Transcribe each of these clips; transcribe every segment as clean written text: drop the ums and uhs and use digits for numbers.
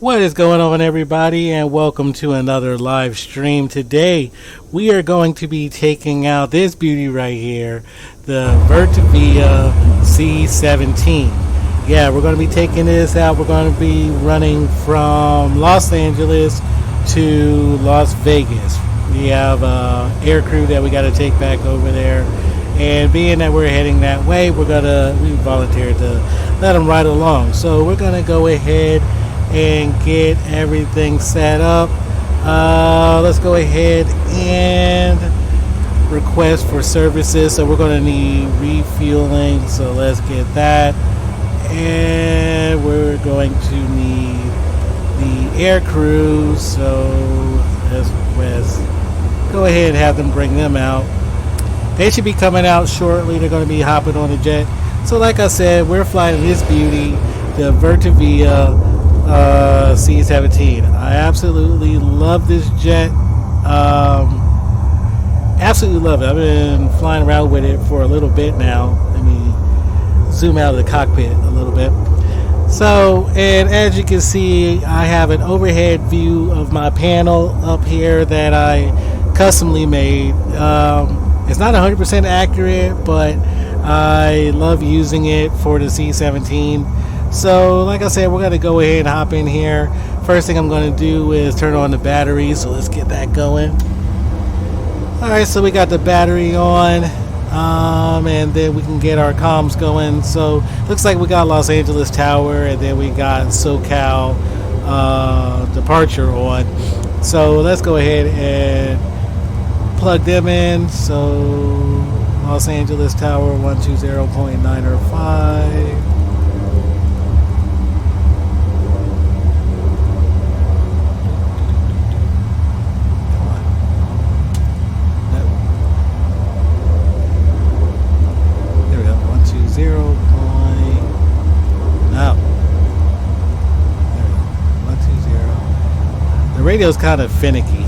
What is going on, everybody, and welcome to another live stream. Today we are going to be taking out this beauty right here, the Vertavia C17. Yeah, we're going to be taking this out. We're going to be running from Los Angeles to Las Vegas. We have an air crew that we got to take back over there, and being that we're heading that way, we volunteered to let them ride along. So we're going to go ahead and get everything set up. Let's go ahead and request for services. So we're going to need refueling, so let's get that. And we're going to need the air crew, so let's go ahead and have them bring them out. They should be coming out shortly. They're going to be hopping on the jet. So like I said, we're flying this beauty, the Vertavia C17. I absolutely love this jet. Absolutely love it. I've been flying around with it for a little bit now. Let me zoom out of the cockpit a little bit. So, and as you can see, I have an overhead view of my panel up here that I customly made. It's not 100% accurate, but I love using it for the C17. So, like I said, we're going to go ahead and hop in here. First thing I'm going to do is turn on the battery, so let's get that going. Alright, so we got the battery on, and then we can get our comms going. So, looks like we got Los Angeles Tower, and then we got SoCal departure on. So, let's go ahead and plug them in. So, Los Angeles Tower 120.905. The radio's kind of finicky.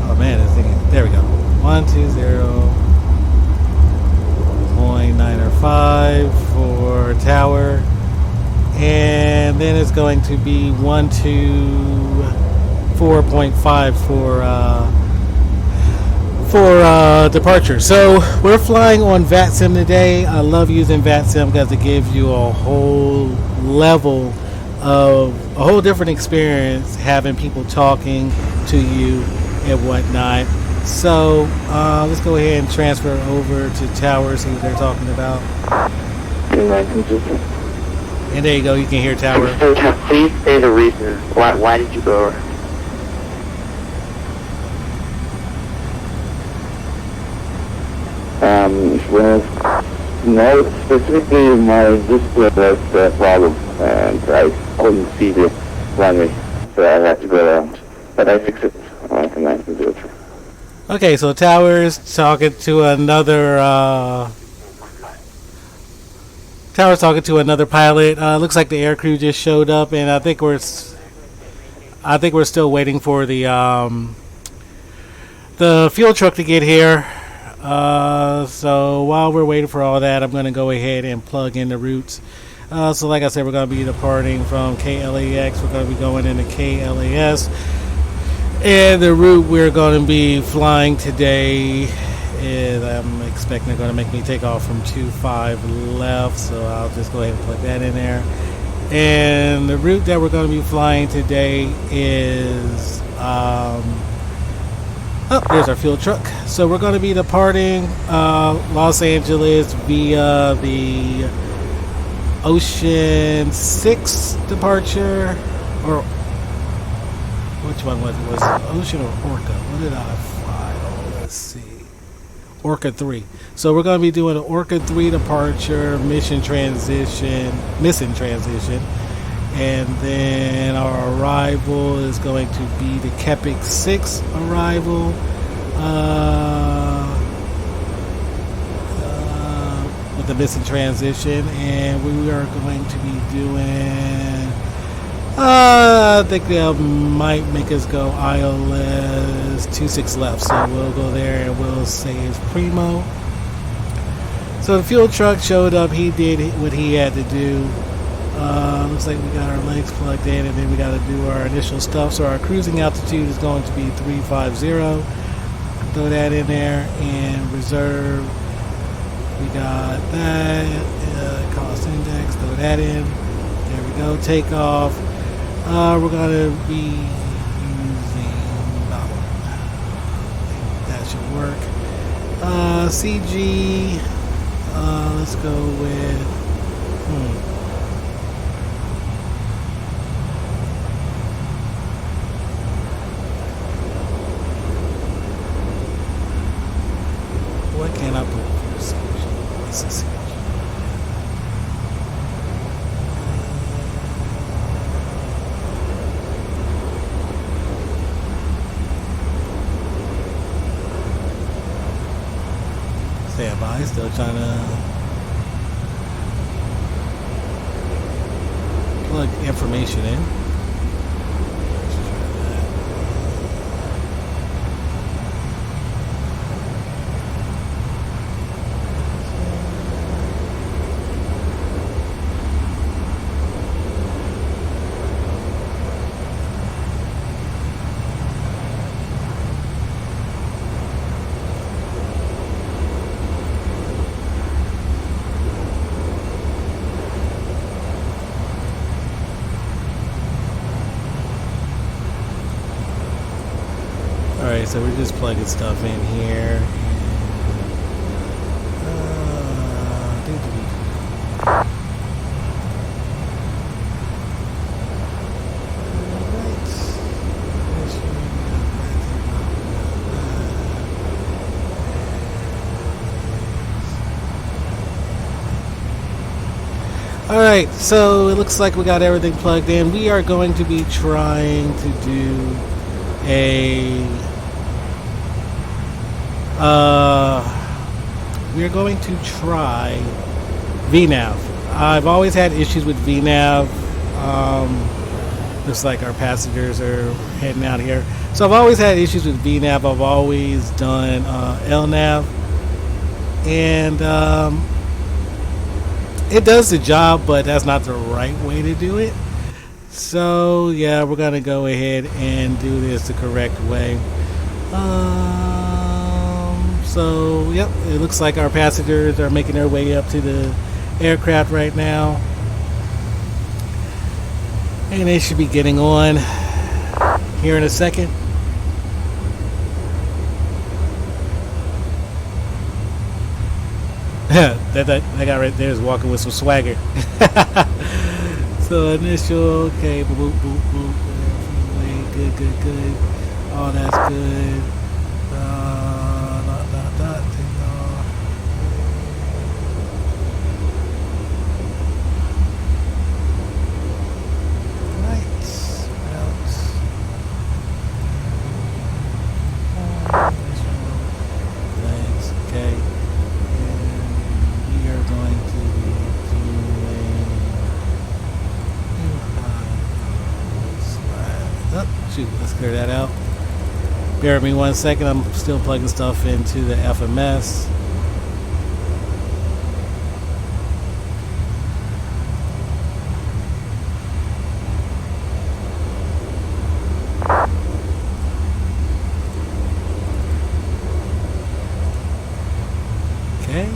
Oh man, this thing is, there we go. 120.905 for tower, and then it's going to be 124.5 for departure. So we're flying on VATSIM today. I love using VATSIM because it gives you a whole level of a whole different experience having people talking to you and whatnot. So let's go ahead and transfer over to tower, see what they're talking about. And there you go, you can hear tower. Please say the reason. Why did you go over? Well, no, specifically my display was the problem, and I couldn't see the runway, so I had to go around. But I fixed it. I can do it. Okay, so Tower's talking to another pilot. Looks like the air crew just showed up, and I think we're still waiting for the fuel truck to get here. So while we're waiting for all that, I'm going to go ahead and plug in the routes. So like I said, we're going to be departing from KLAX. We're going to be going into KLAS. And the route we're going to be flying today is, I'm expecting they're going to make me take off from 25 left. So I'll just go ahead and plug that in there. And the route that we're going to be flying today is... oh, there's our fuel truck. So we're going to be departing Los Angeles via the Ocean 6 departure, or which one was it? Was it Ocean or Orca? What did I fly? Oh, let's see. Orca 3. So we're going to be doing an Orca 3 departure, missing transition. And then our arrival is going to be the KEPIC 6 arrival. With the missing transition. And we are going to be doing I think they might make us go ILS 26 left, so we'll go there and we'll save Primo. So the fuel truck showed up. He did what he had to do. Looks like we got our legs plugged in, and then we got to do our initial stuff. So our cruising altitude is going to be 350. Throw that in there, and reserve. We got that. Cost index. Throw that in. There we go. Take off. We're going to be using that should work. CG. Let's go with. What can I put for CG? What's the CG? Stand by, still trying to plug information in. Let's try that. Alright, so we're just plugging stuff in here. Alright, so it looks like we got everything plugged in. We are going to be trying to do we're going to try VNAV. I've always had issues with VNAV. Looks like our passengers are heading out here. So I've always had issues with VNAV. I've always done LNAV. And it does the job, but that's not the right way to do it. So yeah, we're gonna go ahead and do this the correct way. So yep, it looks like our passengers are making their way up to the aircraft right now, and they should be getting on here in a second. that guy right there is walking with some swagger. So initial, okay, boop, boop, boop, good. Oh, that's good. Take off. Right. Thanks. Okay. And we are going to be doing. Oh, shoot, let's clear that out. Bear with me 1 second. I'm still plugging stuff into the FMS. Okay.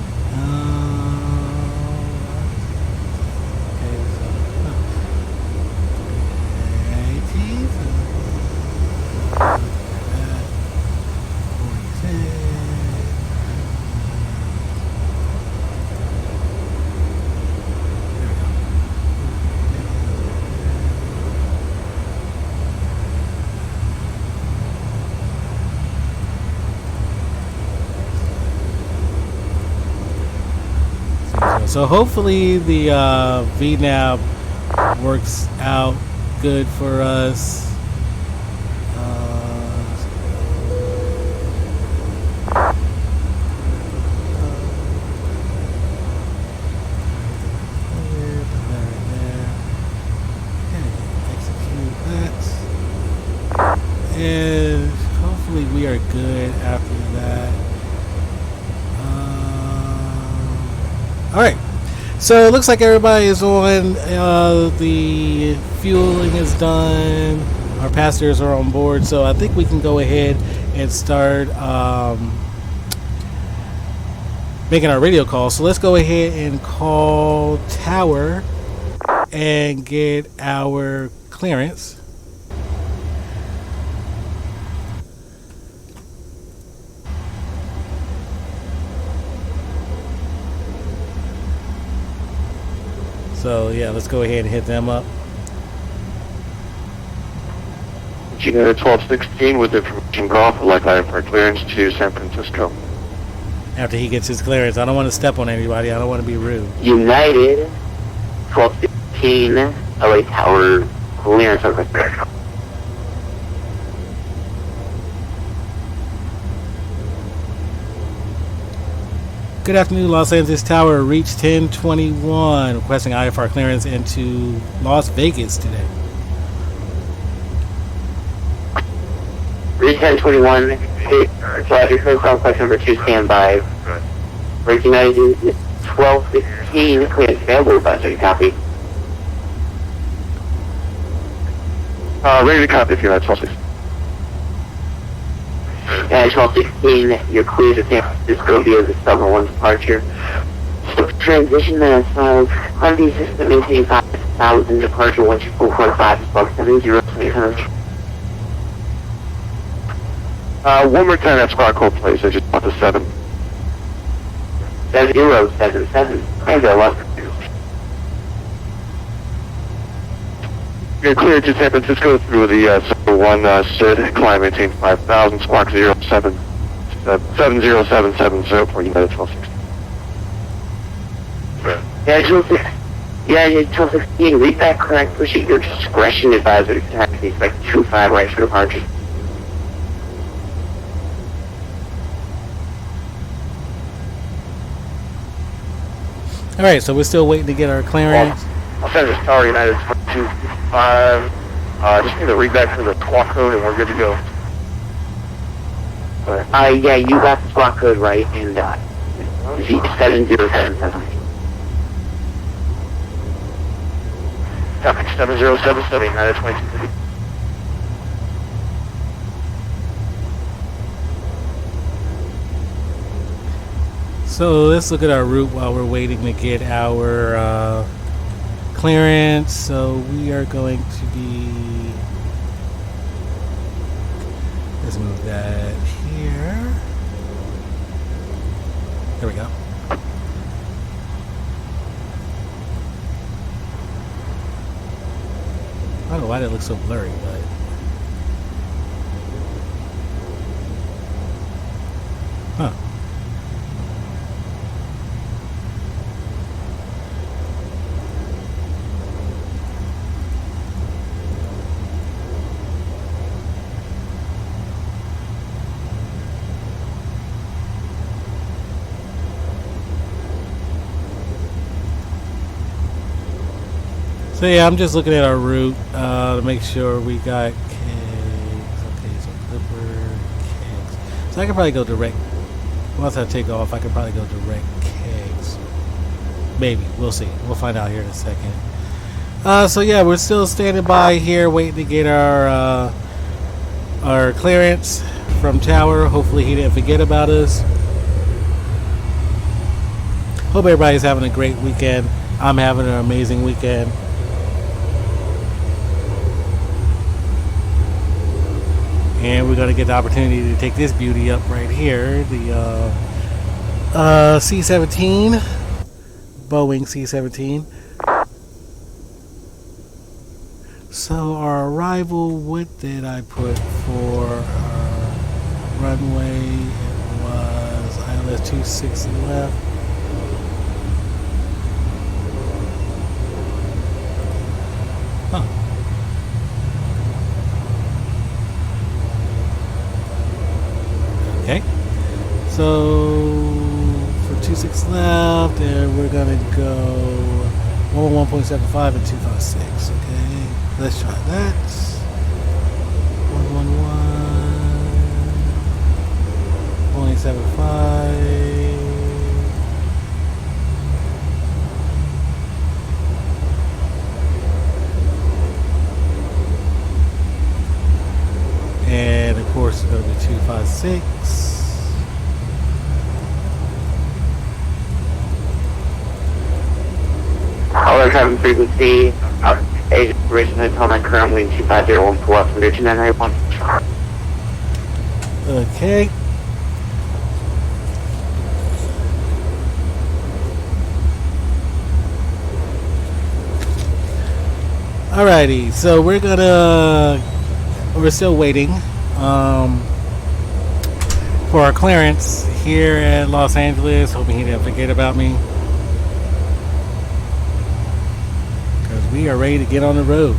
So hopefully the VNAV works out good for us. And hopefully hopefully we are good after that. All right. So it looks like everybody is on. The fueling is done. Our passengers are on board. So I think we can go ahead and start making our radio call. So let's go ahead and call Tower and get our clearance. So yeah, let's go ahead and hit them up. United 1216 with information golf, would like IFR clearance to San Francisco. After he gets his clearance, I don't want to step on anybody. I don't want to be rude. United 1216, LA Tower clearance request. Good afternoon, Los Angeles Tower. Reach 1021, requesting IFR clearance into Las Vegas today. Reach 1021, Roger, question number 2, stand by. Reach United 1216, clearance available, but copy. Ready to copy if you're at 1216. 1216, you're clear to San Francisco via the Summer 1 departure. So transition Hyundai system maintaining 5,000, departure 12445, spark 70600. One more time that squad code, please. I just want the 7. 7077. And go up. You're cleared to San Francisco through the Summer 1 SID, climb maintain 5,000, spark 07, 70770 for United 1216. Yeah, 1216, read that correct. Push at your discretion, advisor. Taxi, expect 25 right for departure. All right, so we're still waiting to get our clearance. I'll send this Tower United 225. Just need to read back to the squawk code and we're good to go. Yeah, you got the squawk code right, and 7077. Copy 7077, United 22. So let's look at our route while we're waiting to get our clearance. So we are going to be, let's move that here. There we go. I don't know why that looks so blurry, but huh. So yeah, I'm just looking at our route to make sure we got kegs. Okay, so Clipper, kegs. So I can probably go direct. Once I take off, I can probably go direct kegs. Maybe. We'll see. We'll find out here in a second. So yeah, we're still standing by here waiting to get our clearance from Tower. Hopefully he didn't forget about us. Hope everybody's having a great weekend. I'm having an amazing weekend. And we're going to get the opportunity to take this beauty up right here, the C-17, Boeing C-17. So our arrival, what did I put for our runway? It was ILS 26 left. Huh. Okay, so for 26 left, and we're gonna go 111.75 and 256. Okay, let's try that. 111. 6. Caller traffic frequency, originally told my current wind 250 for West Virginia 991. Okay. Alrighty, so we're still waiting for our clearance here at Los Angeles. Hoping he didn't forget about me, because we are ready to get on the road.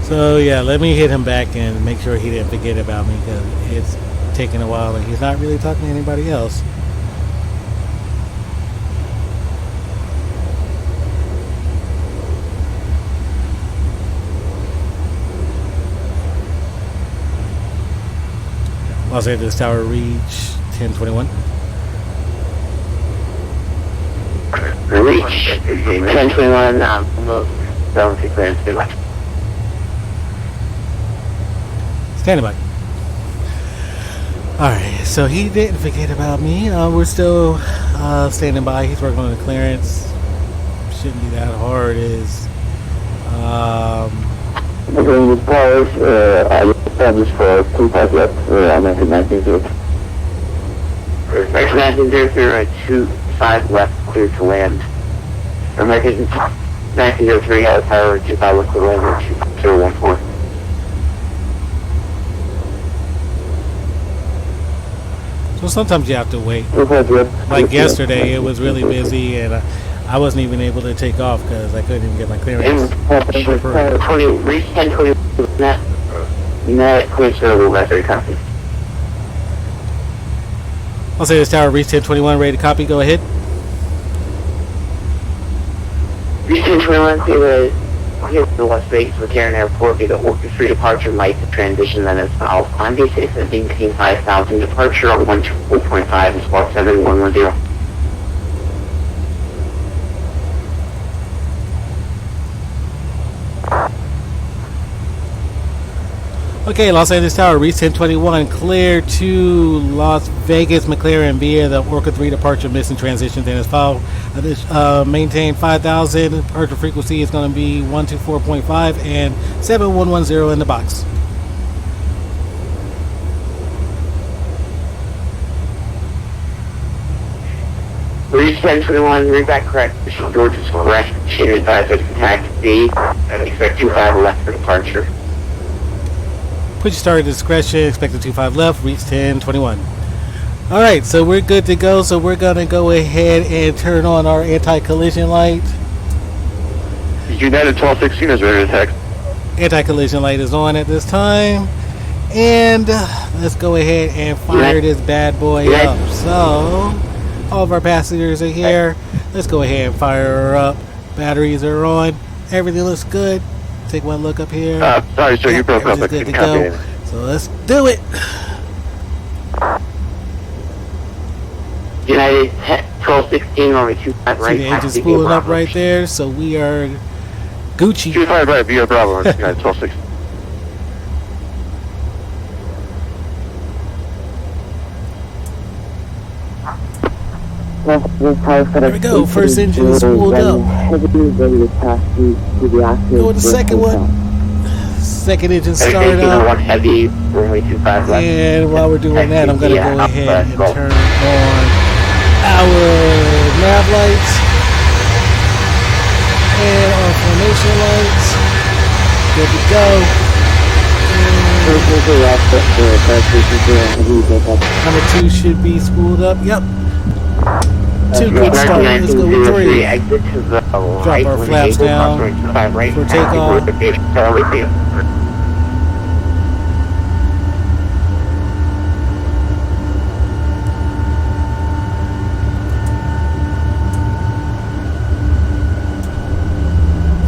So yeah, let me hit him back and make sure he didn't forget about me, because it's taking a while and he's not really talking to anybody else. Los Angeles Tower reach 1021. Reach 1021, almost zone clearance. Standing by. Alright, so he didn't forget about me. We're still standing by. He's working on the clearance. Shouldn't be that hard. Okay, the powers, I established for 25 left, I'm at 19.0. 1903, 25 left, clear to land. American 1903 has power 25 left to land, 2014. So sometimes you have to wait. Like yesterday, it was really busy, and I wasn't even able to take off because I couldn't even get my clearance. Reach 1020, net clear server battery copy. I'll say this tower reach 1021, ready to copy. Go ahead. Reach 1021, here's the Las Vegas McCarran Airport, be the free departure, light to transition, then it's south. Climb B6 and maintain 5,000, departure on 124.5 and squawk 7110. Okay, Los Angeles Tower, reach 1021, clear to Las Vegas McLaren via the Orca 3 departure, missing transitions in its file. Maintain 5,000, departure frequency is going to be 124.5 and 7110 in the box. Reach 1021, read back correct, George is correct, machinery advisor to contact D, and expect 25 left for departure. Put your start at discretion, expected 25 left, reach 1021. Alright, so we're good to go. So we're going to go ahead and turn on our anti-collision light. United 1216 is ready to text. Anti-collision light is on at this time. And let's go ahead and fire this bad boy up. So, all of our passengers are here. Let's go ahead and fire her up. Batteries are on. Everything looks good. Take one look up here. Sorry, sir, you broke up. Good to go. So let's do it. United 1216 over 25 right. See the engine spooling up right there. So we are Gucci. 25 right, via Bravo, United 1216. There we go. First engine is spooled up. Go with the second one. Second engine started up. And while we're doing that, I'm going to go ahead and turn on our nav lights and our formation lights. Good to go. Number 2 should be spooled up. Yep. 2 good start. Let's go with 3. Drop our flaps down for takeoff.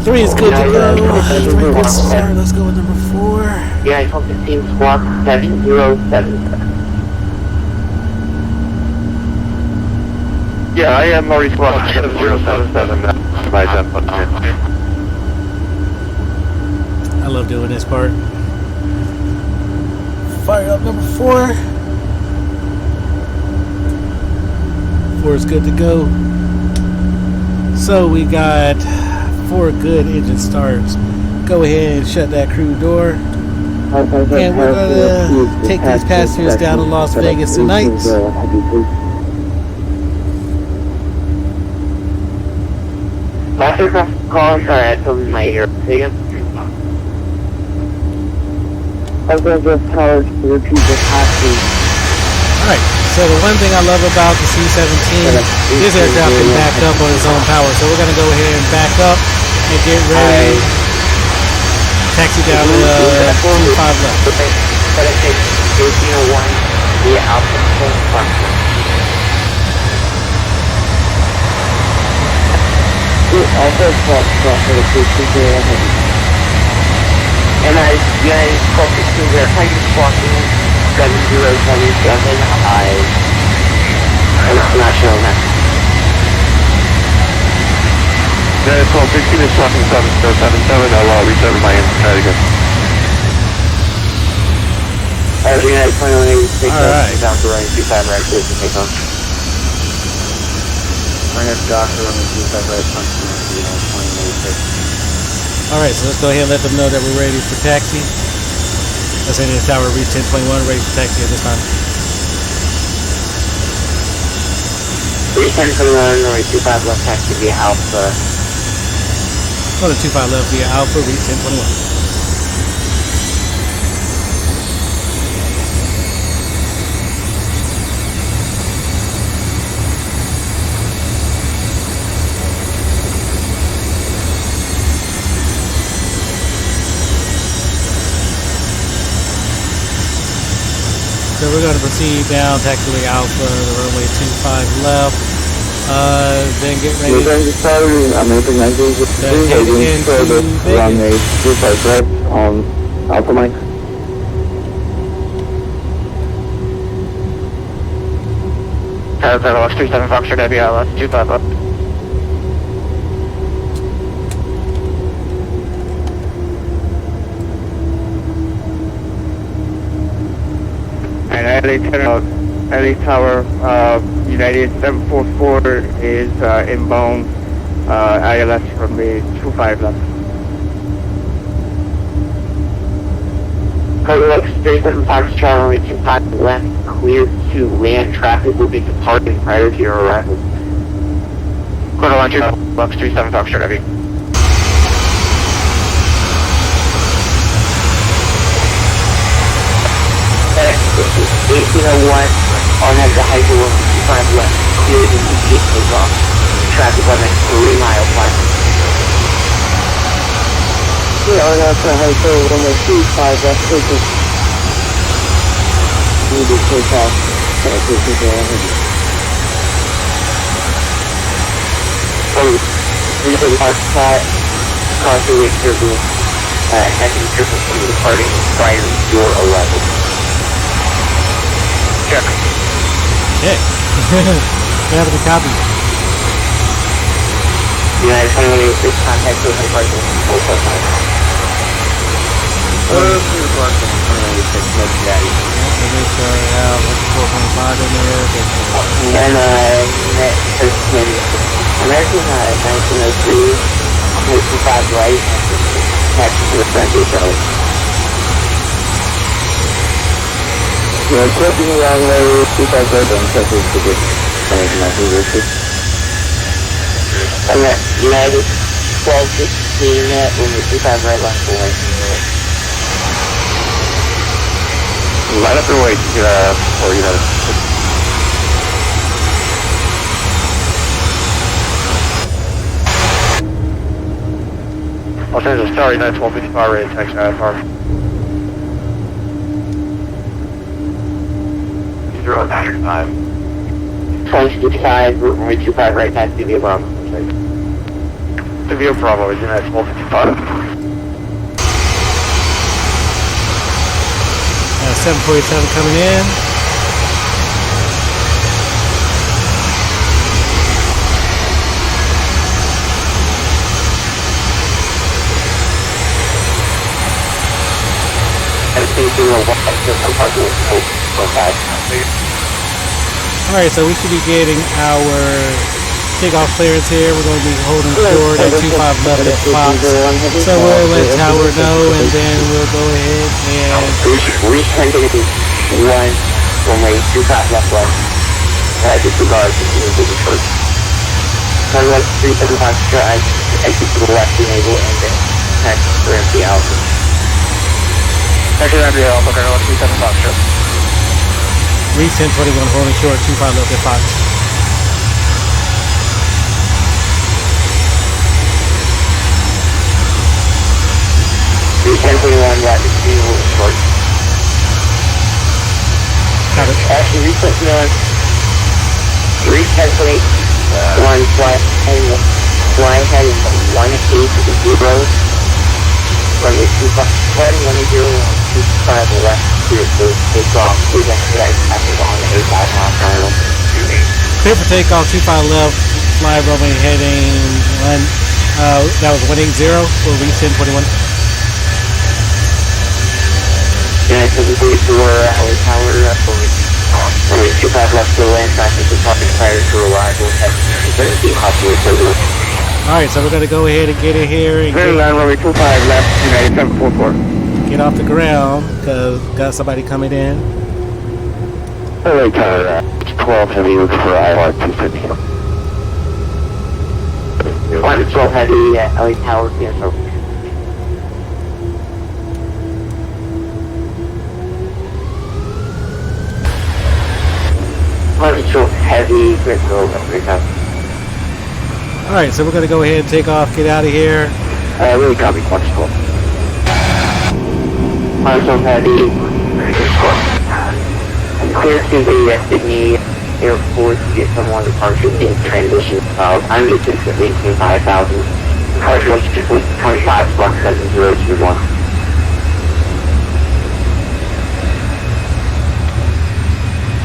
3 is good to go. 3 good to start. Let's go with number 4. Yeah, I hope the team squawk 7077. Yeah, I am already squawk 7077. That's my jump button. I love doing this part. Fire up number 4. 4 is good to go. So we got 4 good engine starts. Go ahead and shut that crew door. And we're going to take these passengers down to Las Vegas tonight. Last aircraft call, sorry, I told you my ear. Say again. I'm going to just tell us to repeat the passing. Alright, so the one thing I love about the C-17, this aircraft can back up on its own power. So we're going to go ahead and back up and get ready. Taxi down to 25 left. But it takes 1801 via Alpha Platform. Also, for the P2 and you guys focus to their height squawking 7077. I'm not showing that. Yeah, it's all 16 is squawking 7077. I'll reset my end. Try it again. You guys finally take Alright. down to running 25 right, please take on. I have Doctor on the 25 right punch. Alright, so let's go ahead and let them know that we're ready for taxi. Let's enter the tower, reach 1021, ready for taxi at this time. Reach 1021, runway 25 left, taxi via Alpha. Go to 25 left via Alpha, reach 1021. So we're going to proceed down taxiway Alpha, the runway 25 left. Then get ready. We're going to start American 1963 heading for the runway 25 left on Alpha Mike. Lost 37 Foxtrot Heavy, lost 25 left. LA Tower, United 744 is inbound, ILS from the 25 left. KLAX 37 Foxtrot, runway 25 left, clear to land. Traffic will be departing prior to your arrival. Quarter line 2, Lux 37 Foxtrot Heavy. FedEx 1801 on has the height of 25 left, clear to immediate takeoff. Traffic on the 3 mile platform. Yeah, on has the height of 25 left, taking immediate takeoff. This is our spot, causing a turbulence, heavy turbulence departing prior to your arrival. Check. Okay. We have the copy. United 28 contact with departure control profile. And American 1903, 25 right, taxi to the front gate shuttle. Yeah, closing the runway 25 right on Texas to get American 1906. United 1216, runway 25 right, left away. Line up and wait, for United. Los Angeles Tower, United 1255, ready to taxi IFR. 095. 1255, runway 25 right, taxi via Bravo. Severe Bravo, is in at 1255. 747 coming in. Alright, so we should be getting our takeoff clearance here. We're going to be holding short at 25 left at Fox. So we'll let Tower know, and then we'll go ahead and... Reach 1080, 1, runway 25 left left. Disregard, continue to the first. Runway 375 strike, exit to the left, enable, and then tax for empty alpha. Exit empty alpha, runway 375 strike. Reach 1021 holding short, 25 left at Fox. Reach 1021 right, continue holding short. Got it. Actually, reach 1021. Reach 1028. 1 fly head 180. Runway 25, 110, 25 left, clear to take off. Please expedite passing on the 8,000 mile final. Clear for takeoff, 25 left, fly runway heading 1, that was 180 for reach 1021. United 73 to Alley Tower, runway 25 left to land traffic departing prior to arrival at 17 possibly service. Alright, so we're going to go ahead and get in here and runway 25 left, United 744. get off the ground because got somebody coming in. LA Tower, 12 heavy, looking for IR 250. 112 heavy at Alley Tower, yes, sir. Heavy, critical, recap. Alright, so we're going to go ahead and take off, get out of here. Really copy, 112. 112 heavy, clear to the Sydney Airport to get someone departure in transition of I'm consistently 5,000. Departure 25 plus 7021.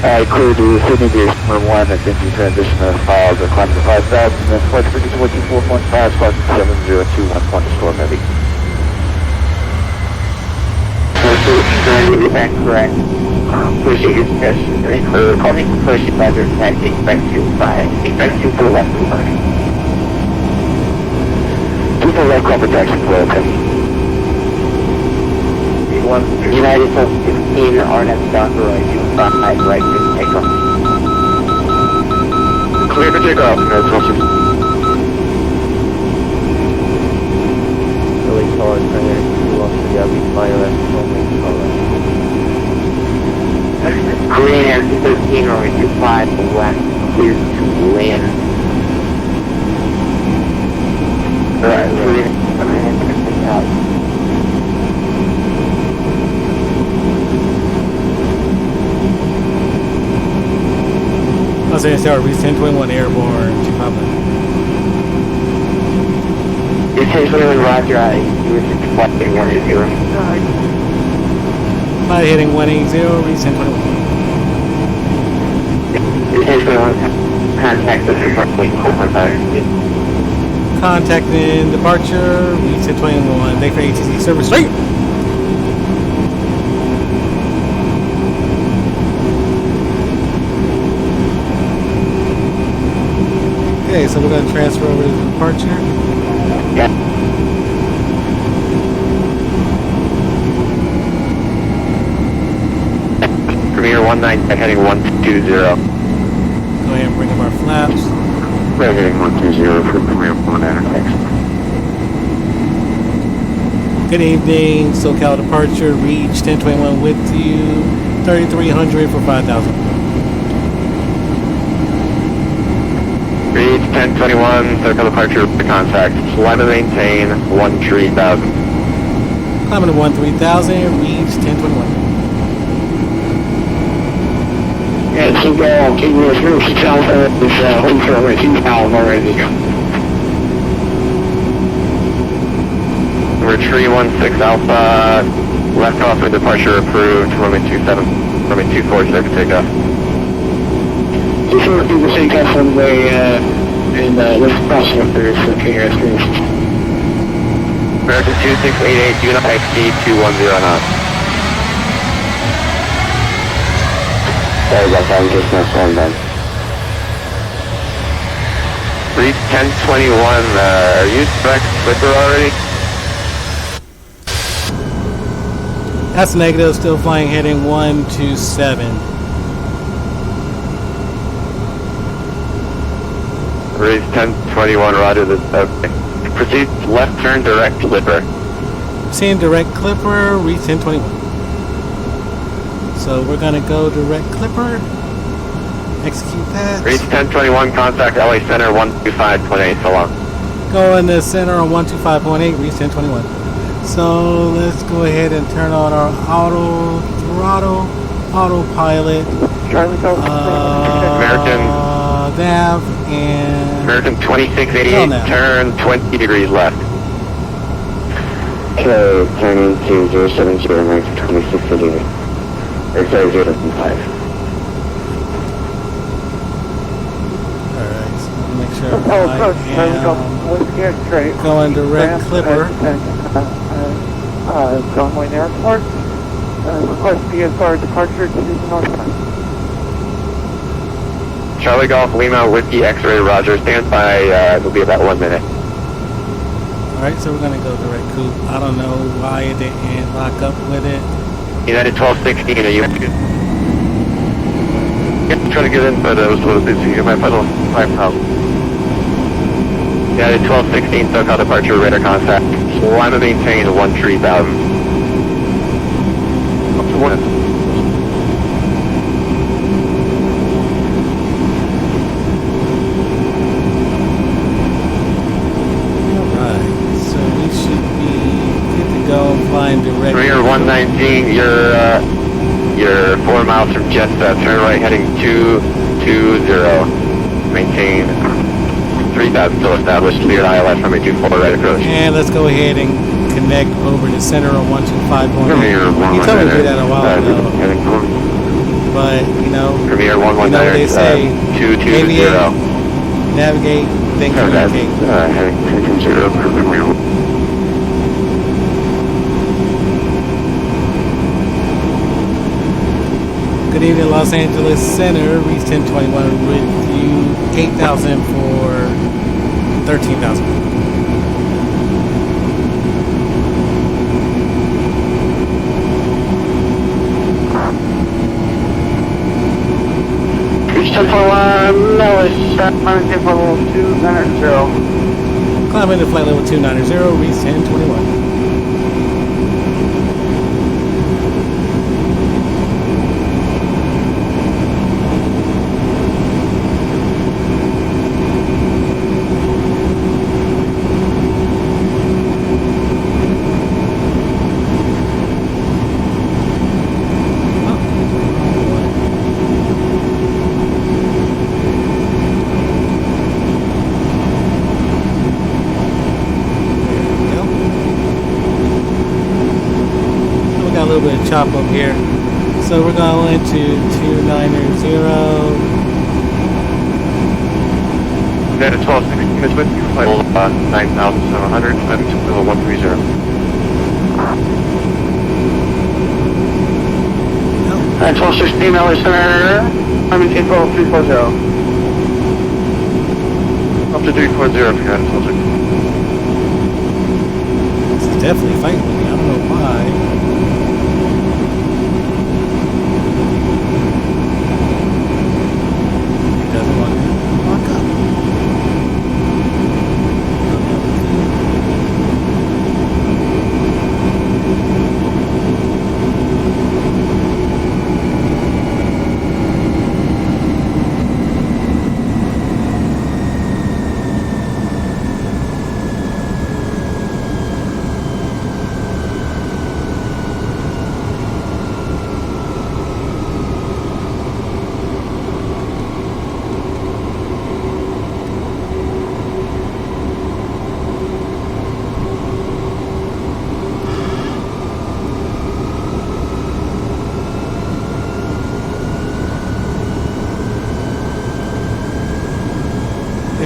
Clear to Sydney Base number 1, that's into transition of files, climb to 5,000, then flight frequency 124.5, spark 7021, storm heavy. That's correct. Push your suggestions. Calling push weather tech, expect to the left departure. To the left, call protection, flow, heavy. United 16, RNF Docker, right, 25, right, to takeoff. Clear for takeoff, United 12. Really solid, primary, yeah, we fire at Green Air 13, runway 25, left, clear to land. Alright, out. Los Angeles Tower, reach 1021 airborne, 25 left. You're 1021 Roger, you were 180. Flight heading 180, reach 1021. You're 1021, contact us for departure. Contacting departure, reach 1021. Thank you for ATC service. Straight! Okay, so we're going to transfer over to departure. Yeah. Premier 19, heading 120. Go ahead and bring up our flaps. We're heading 120 for Premier 1 Annex. Good evening, SoCal departure, reach 1021 with you, 3300 for 5,000. Reach 1021, SoCal departure, contact, flight to maintain 13,000. Climbing to 13,000, reach 1021. Yeah, keep going, keep going through, keep going through, it's home for over 2,000 already. Number 316 Alpha, left crosswind departure approved, runway 27, runway 24, clear for takeoff. Just working the same test runway, and let's cross it up there, so okay, American 2688, do not exceed 210 knots. Sorry about that, I'm just not slowing down. Reach 1021, are you direct slipper already? That's negative, still flying heading 127. Reach 1021, roger this, okay. Proceed left turn direct slipper. Seeing direct clipper, reach 1021. So we're gonna go direct clipper. Execute that. Reach 1021, contact LA Center 125.8, so long. Go in the center on 125.8, reach 1021. So let's go ahead and turn on our auto throttle, autopilot, American nav, and American 2688, turn 20 degrees left. Okay, turning to 070, American 2688. Or sorry, 075. Alright, so make sure I am going direct clipper. John Wayne Airport. Request PSR departure to northbound. Charlie Golf Lima, Whiskey X-Ray, roger, stand by, it'll be about 1 minute. Alright, so we're going to go direct coupe. I don't know why it didn't lock up with it. United 1216, are you trying to get in, but I was a little busy. My pedal, my problem. United 1216, SoCal departure, radar contact. Lima maintained 13,000. Up to 1. Alright, so we should be good to go flying direct. Rear 119, you're 4 miles from Jetta, turn right heading 220. Maintain 3,000 still established, cleared ILS from a 24 right approach. And let's go ahead and connect over to center on 125.8. He told me to do that a while ago. But, you know what they say, aviate, navigate, then communicate. Heading 220. Good evening, Los Angeles Center. Reach 1021 with you. 8,000 for 13,000. Reach 1041, no, it's climbing to flight level 290. Climbing to flight level 290, reach 1021. Chop up here. So we're going to 290. United 1216 is with you, flight level 9,700, climbing to level 130. Alright, 1216, LA Center, climbing to level 340. Up to 340 for United 1216. This is definitely fighting with me. I don't know why.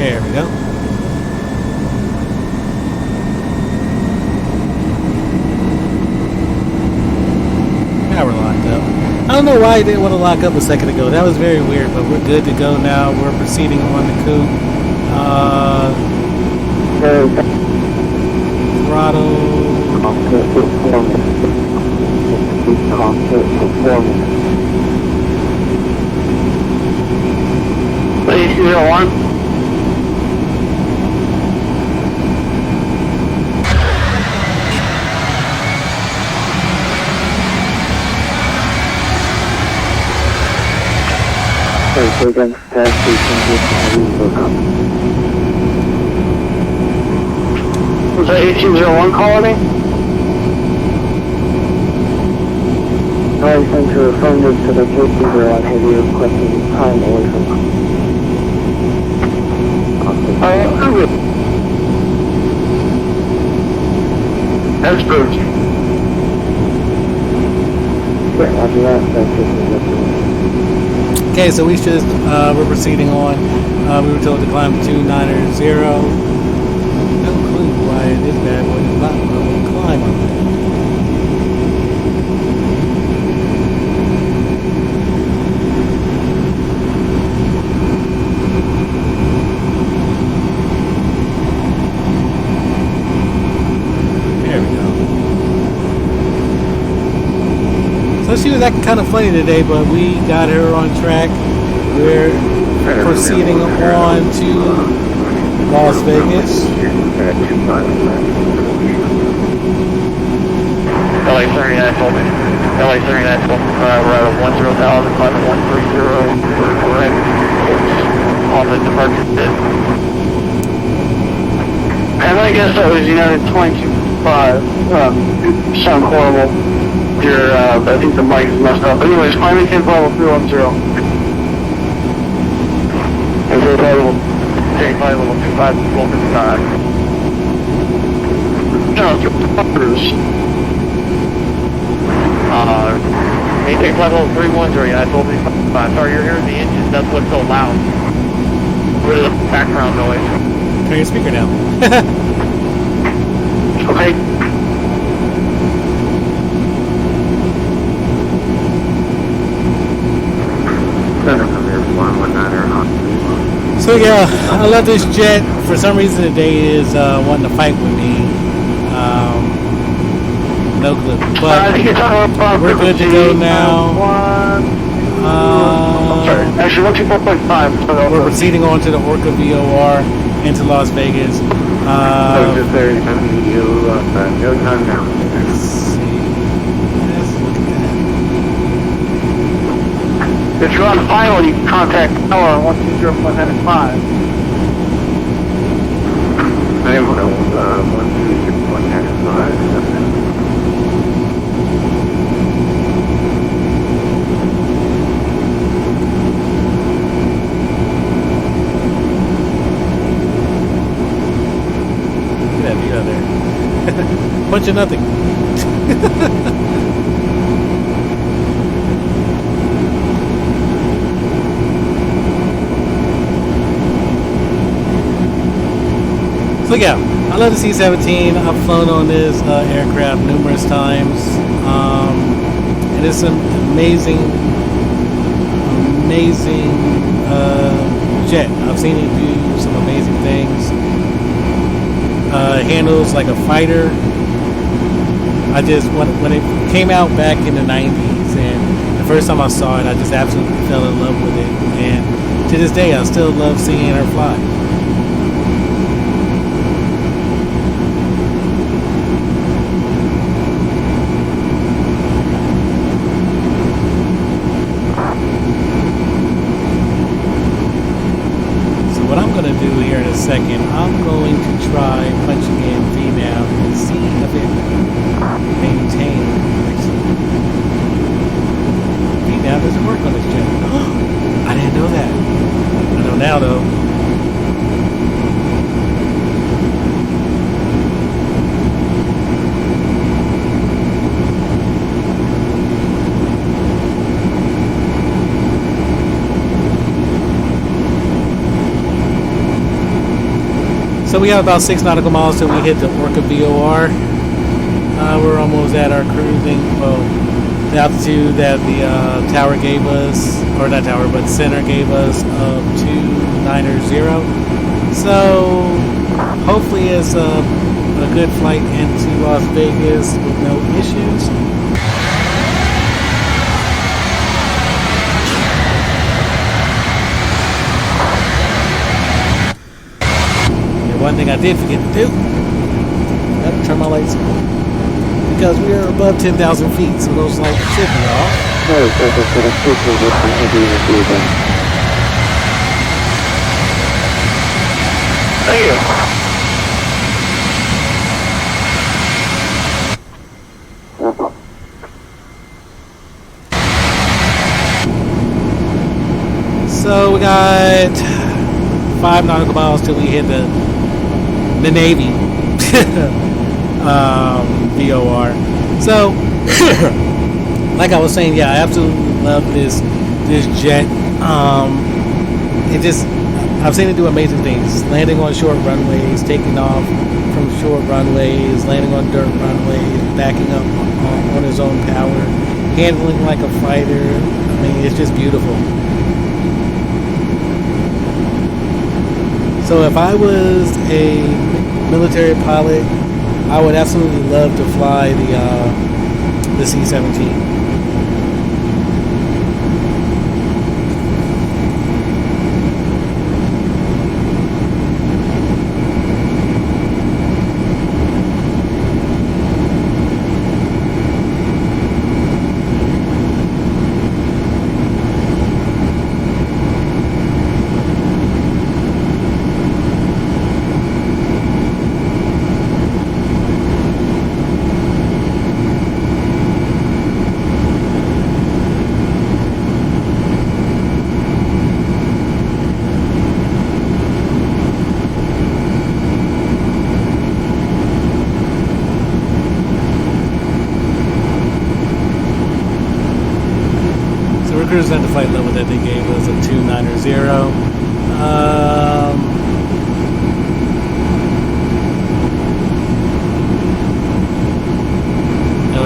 There we go. Now we're locked up. I don't know why I didn't want to lock up a second ago. That was very weird, but we're good to go now. We're proceeding on the coupe. Throttle. Please, 01. Was that 1801 calling me? I sent you a phone number to the case where I have you requesting time away from That's good. Yeah, after that, that's it. Okay, so we're proceeding on. We were told to climb 290. No clue why this bad boy is not going to climb up there. There we go. So she was acting kind of funny today, but we got her on track. We're proceeding on to Las Vegas. LA-39 told me. LA-39 told me we're at a 10,000, 130, correct. On the departure bid. And I guess that was United 22.5. Sound horrible. I think the mic is messed up. Anyways, climbing 10 level 310. And so level, take level 25, 1255. No, Bruce. Maintain flight level 310, I told you. Sorry, you're hearing the engine, that's what's so loud. Rid of the background noise. Turn your speaker down. Okay. So yeah, I love this jet. For some reason today is wanting to fight with me. No clue. But we're good to go now. Sorry, actually 124.5. We're proceeding on to the Orca VOR into Las Vegas. Let's see. Let's look at that. If you're on final, you can contact Tower on 120.95. I am on 126.95. Bunch of nothing. So yeah, I love the C-17. I've flown on this aircraft numerous times, and it's an amazing jet. I've seen it do some amazing things. Handles like a fighter. I just when it came out back in the 90s, and the first time I saw it, I just absolutely fell in love with it. And to this day, I still love seeing her fly. What I'm going to do here in a second, I'm going to try punching in VNAV and see if it maintains. VNAV doesn't work on this jet. I didn't know that. I know now though. So we have about 6 nautical miles till we hit the Orca VOR. We're almost at our cruising, well, the altitude that the tower gave us, or not tower, but center gave us of 290. So hopefully it's a good flight into Las Vegas with no issues. And one thing I did forget to do, I gotta turn my lights on. Because we are above 10,000 feet, so those lights should be off. Thank you. So we got 5 nautical miles till we hit the Navy VOR. So, like I was saying, yeah, I absolutely love this jet. I've seen it do amazing things. Landing on short runways, taking off from short runways, landing on dirt runways, backing up on his own power, handling like a fighter. I mean, it's just beautiful. So if I was a military pilot, I would absolutely love to fly the C-17. Cruising at the flight level that they gave us of 290.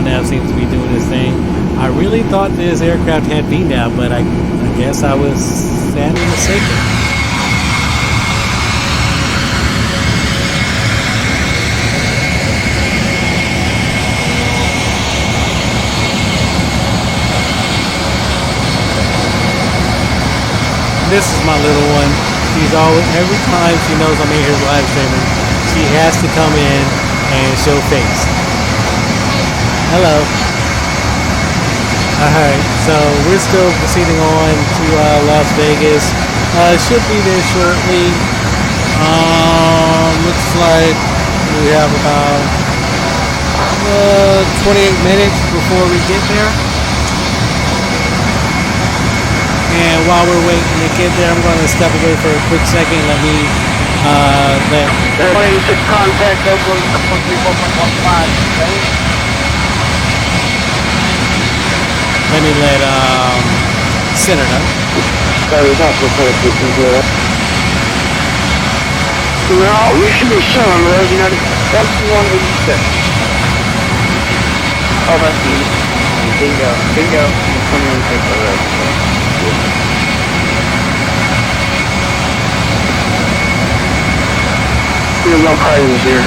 Nav seems to be doing his thing. I really thought this aircraft had VNAV, but I guess I was sadly mistaken. This is my little one. She's always, every time she knows I'm in here live streaming, she has to come in and show face. Hello. Alright, so we're still proceeding on to Las Vegas. Should be there shortly. Looks like we have about 28 minutes before we get there. And while we're waiting to get there, I'm going to step away for a quick second. Let me let 26 contact over 134.15. Let me let Center know. Sorry, that's what kind of people do that. Well, you should be showing those, you know, that's the one we said. Oh, that's the bingo. Bingo. Come in and take the rest. There's no prizes here.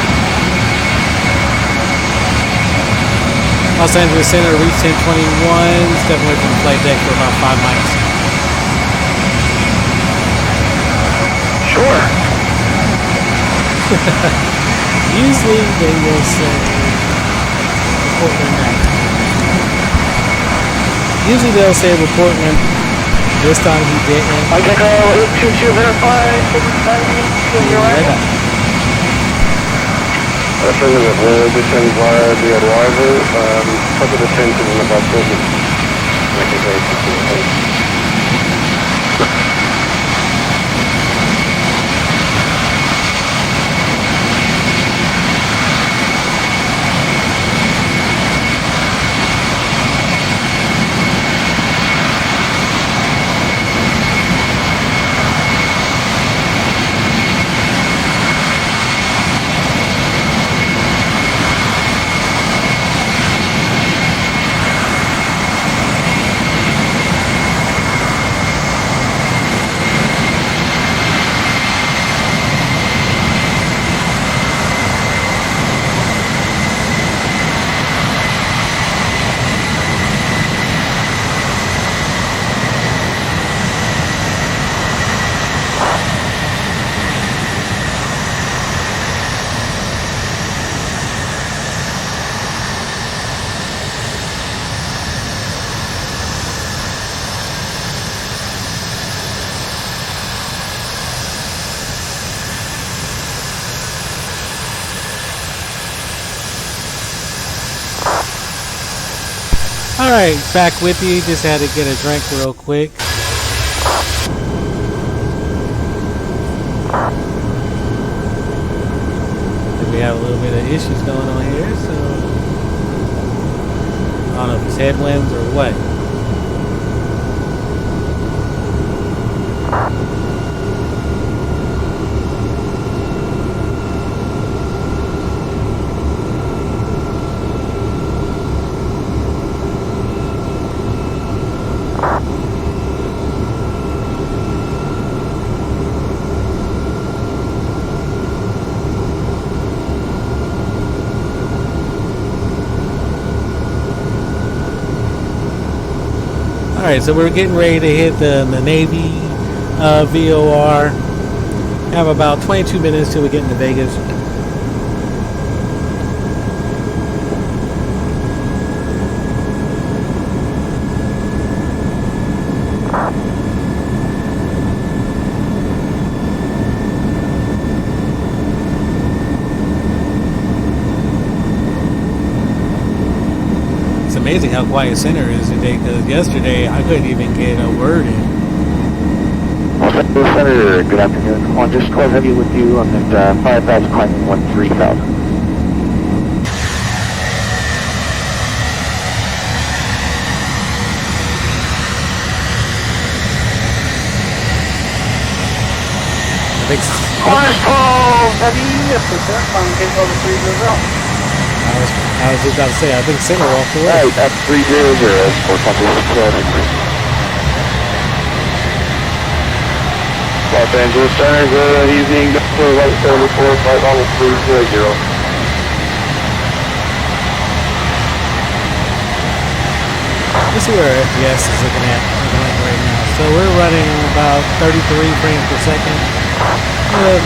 Los Angeles Center, reach 1021. Step away from the flight deck for about 5 miles. Sure. Usually they will say Portland back. Usually they'll say report when. This time he didn't. I can go 822 verify. You're right. Affirmative, we'll descend via the arrival, cover the tension in about 4 minutes. Make it very quickly. Alright, back with you. Just had to get a drink real quick. We have a little bit of issues going on here, so I don't know if it's headwinds or what. Alright, so we're getting ready to hit the Navy VOR. Have about 22 minutes till we get into Vegas. Amazing how quiet center is today, because yesterday I couldn't even get a word in. Senator, good afternoon. On just 12 heavy with you on that 5,000 climbing 13,000. I think Cars 12 heavy. I'm getting over 3 as well. I was just about to say, I think center walked away. Right, that's 300 for Country 12. Los Angeles Center, good evening. For White 74, flight level 300. Let's see where FPS is looking at right now. So we're running about 33 frames per second.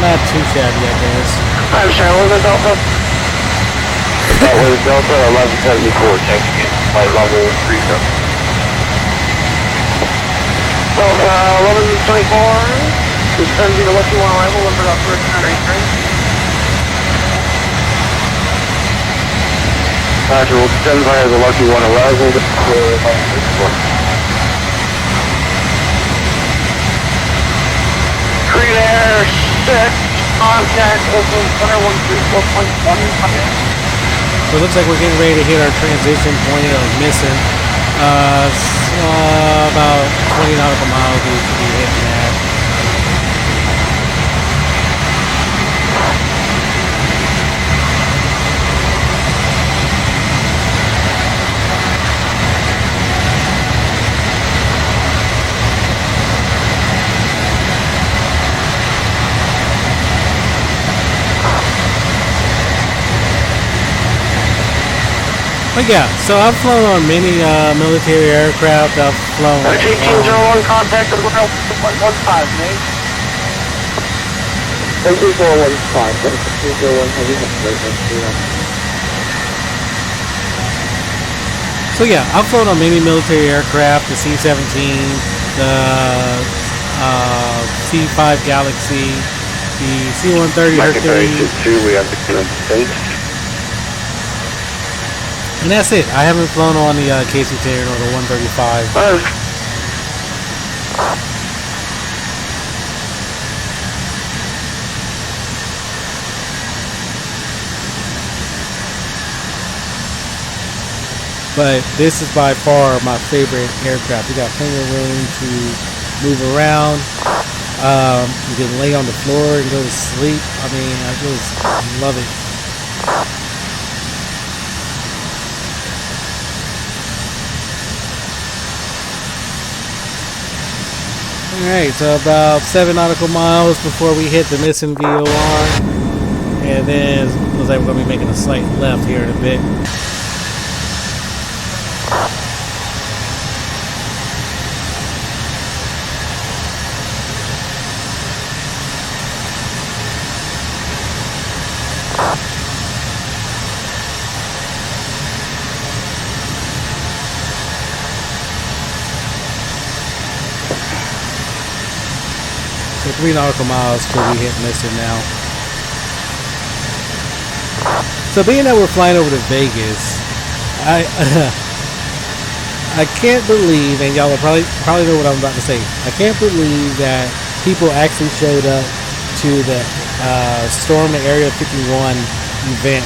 Not too shabby, I guess. I'm Charlotte, the Delta. That was Delta 1174, checking in, flight level 30. Delta 1124, descending to what you want arrival, number up for a Roger, we'll stand by as a lucky one arrival. Green Air 6, contact Oakland Center 134.1. So it looks like we're getting ready to hit our transition point of missing. About 20 nautical miles we should be hitting that. But yeah, so I've flown on many military aircraft. I've flown. 1801 contact of 1.15, mate. 2415, So yeah, I've flown on many military aircraft, the C-17, the C-5 Galaxy, the C-130 Hercules. We have the States. And that's it. I haven't flown on the KC-10 or the 135. But this is by far my favorite aircraft. We got plenty of room to move around. You can lay on the floor and go to sleep. I mean, I just love it. Alright, so about 7 nautical miles before we hit the missing VOR. And then it looks like we're going to be making a slight left here in a bit. So 3 nautical miles till we hit missing now. So being that we're flying over to Vegas, I can't believe, and y'all will probably know what I'm about to say. I can't believe that people actually showed up to the Storm Area 51 event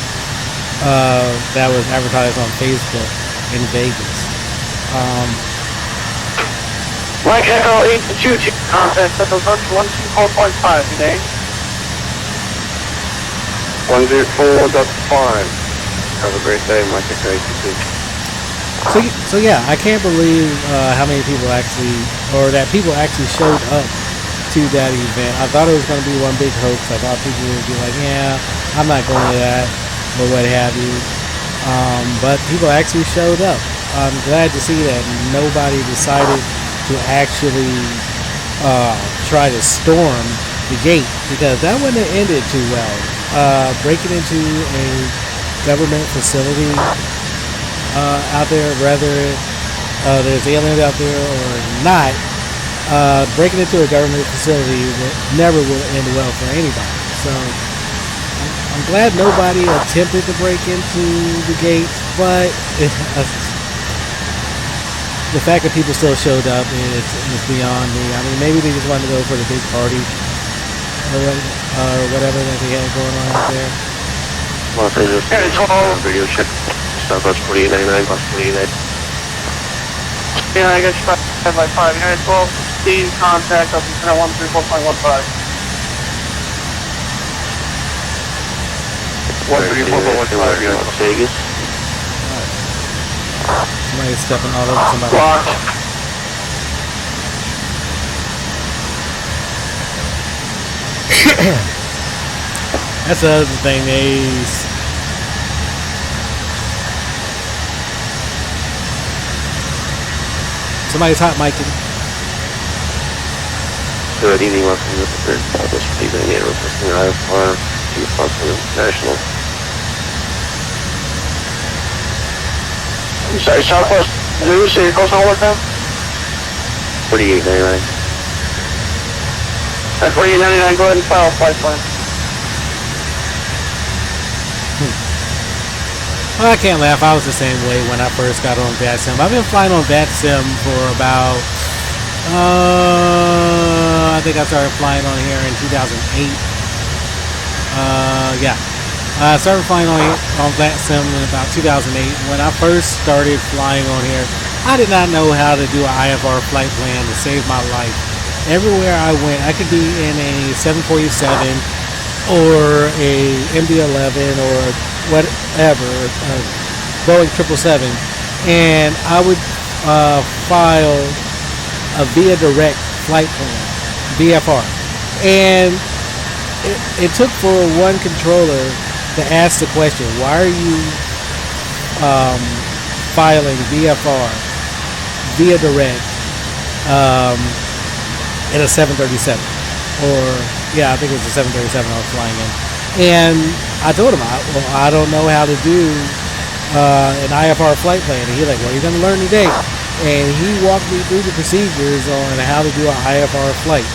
that was advertised on Facebook in Vegas. Mike Echo 822 contest at the virtual 124.5 today. 104.5. Have a great day, Mike Echo 822. So yeah, I can't believe how many people actually, or that people actually showed up to that event. I thought it was going to be one big hoax. I thought people would be like, yeah, I'm not going to that, or what have you. But people actually showed up. I'm glad to see that nobody decided to actually try to storm the gate, because that wouldn't have ended too well. Breaking into a government facility out there, whether there's aliens out there or not, breaking into a government facility never will end well for anybody. So I'm glad nobody attempted to break into the gate, but the fact that people still showed up is beyond me. I mean, maybe they just wanted to go for the big party or whatever that they had going on out there. Los Angeles video check. Starbucks 4899, bus 4899. Yeah, I guess you have like 5 minutes. Well, please contact us at 134.15. 134.15, yeah, Las Vegas. Somebody's stepping all over somebody. That's the other thing. Somebody's hot micing. Good evening, welcome to the third Southwest Freeway Air requesting IFR to Boston International. I'm sorry, Southwest Zoo, so your close on what now? 4899. At 4899, go ahead and file flight plan. Well, I can't laugh. I was the same way when I first got on VATSIM. I've been flying on VATSIM for about, I think I started flying on here in 2008. Yeah. I started flying on VATSIM in about 2008. When I first started flying on here, I did not know how to do an IFR flight plan to save my life. Everywhere I went, I could be in a 747 or a MD-11 or whatever, Boeing 777, and I would file a via direct flight plan, VFR, and it took for one controller to ask the question, why are you filing VFR via direct in a 737, or yeah, I think it was a 737 I was flying in. And I told him, I don't know how to do an IFR flight plan. And he's like, well, you're going to learn today. And he walked me through the procedures on how to do an IFR flight.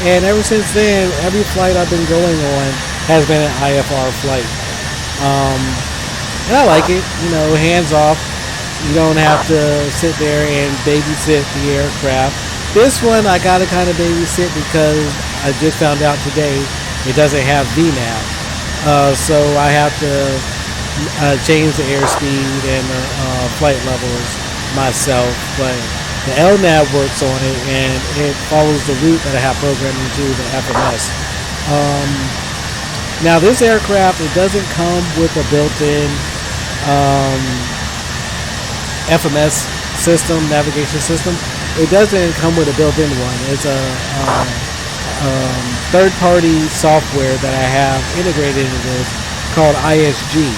And ever since then, every flight I've been going on has been an IFR flight. And I like it, hands off. You don't have to sit there and babysit the aircraft. This one I got to kind of babysit because I just found out today it doesn't have VNAV. So I have to change the airspeed and the flight levels myself, but the LNAV works on it and it follows the route that I have programmed into the FMS. Now this aircraft, it doesn't come with a built-in FMS system, navigation system. It doesn't come with a built-in one. It's a third-party software that I have integrated into this called ISG,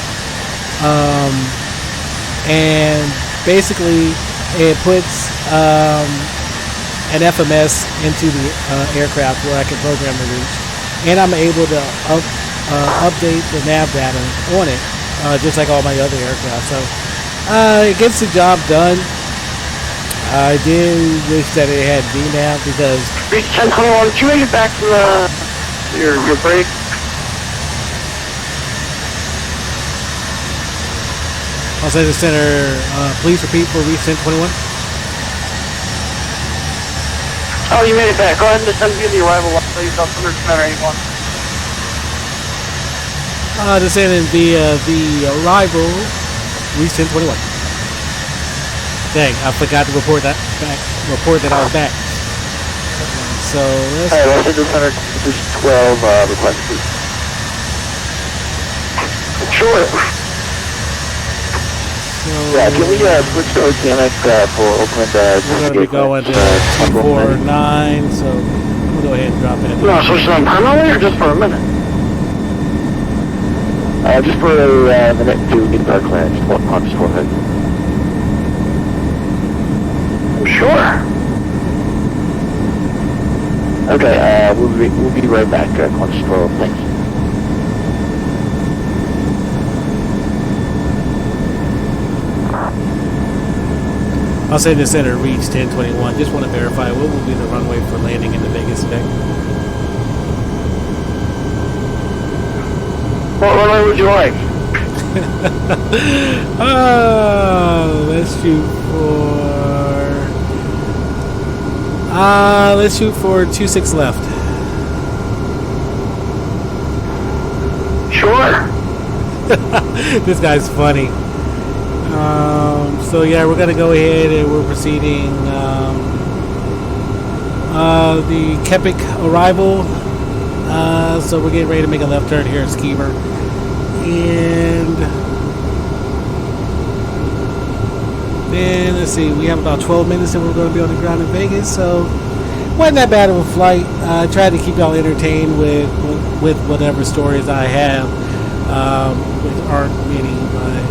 and basically it puts an FMS into the aircraft where I can program the routes, and I'm able to update the nav data on it, just like all my other aircraft. So it gets the job done. I did wish that it had VNAV because... Reach 1021, did you make it back to your break? Los Angeles Center, please repeat for reach 1021. Oh, you made it back. Go ahead and send me the arrival log so you don't understand anyone. Descending via the arrival, reached 1021. Dang, I forgot to report that I was back. So let's. Alright, Los Angeles Center, this is 12, request please. Sure. So Yeah, can we switch to organic for Oakland? we're going to be going to 249. So I'm gonna go ahead and drop that. You want to switch them permanently or just for a minute? Just for a minute to get our clearance. Just 4 minutes. Sure. Okay, we'll be right back. Conscious 12, thanks. I'll say the center reached 1021. Just want to verify what will be the runway for landing in the Vegas today. What runway would you like? Let's shoot for 26 left. Sure. This guy's funny. So yeah, we're gonna go ahead and we're proceeding the Kepic arrival. So we're getting ready to make a left turn here at Skeever, and then let's see, we have about 12 minutes and we're going to be on the ground in Vegas, so wasn't that bad of a flight. I tried to keep y'all entertained with whatever stories I have, which aren't many, but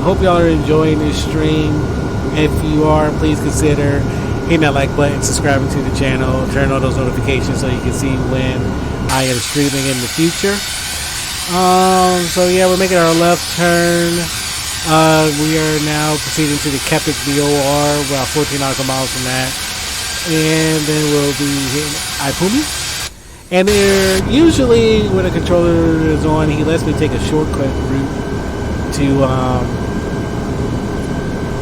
hope y'all are enjoying this stream. If you are, please consider hitting that like button, subscribing to the channel, turn on those notifications so you can see when I am streaming in the future. So yeah, we're making our left turn. We are now proceeding to the Kepic VOR, about 14 nautical miles from that, and then we'll be hitting Ipumi. And there, usually when a controller is on, he lets me take a shortcut route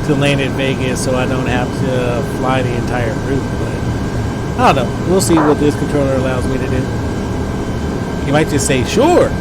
to land in Vegas, so I don't have to fly the entire route. But I don't know. We'll see what this controller allows me to do. He might just say, sure.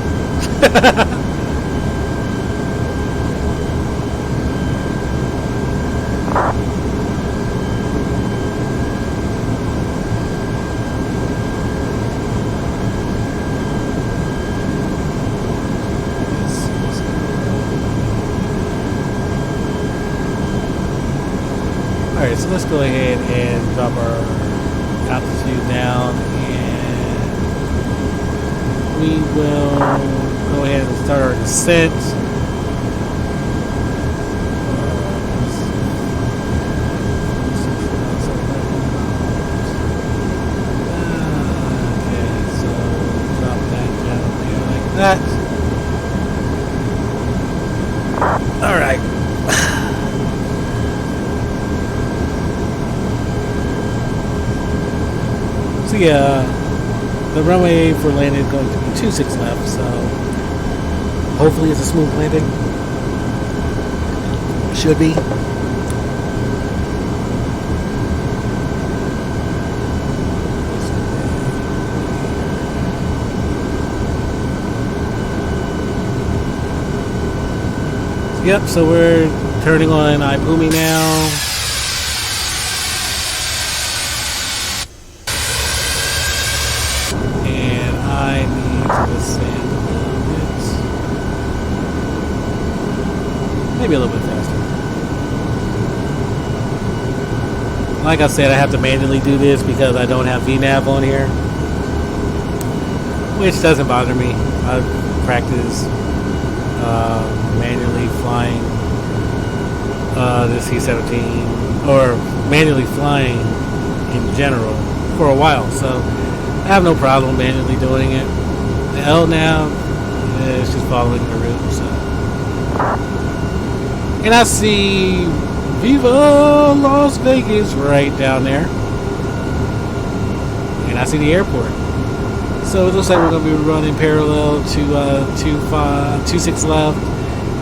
Alright, so let's go ahead and drop our altitude down, and we will go ahead and start our descent. Okay, so drop that down there like that. Alright. So yeah, the runway for landing is going to be 26 left, so hopefully it's a smooth landing. Should be. Yep, so we're turning on Ipumi now. Maybe a little bit faster. Like I said, I have to manually do this because I don't have VNAV on here, which doesn't bother me. I practice manually flying the C-17, or manually flying in general, for a while, so I have no problem manually doing it. The LNAV is just following the route, so. And I see Viva Las Vegas right down there. And I see the airport. So it looks like we're going to be running parallel to 26 left.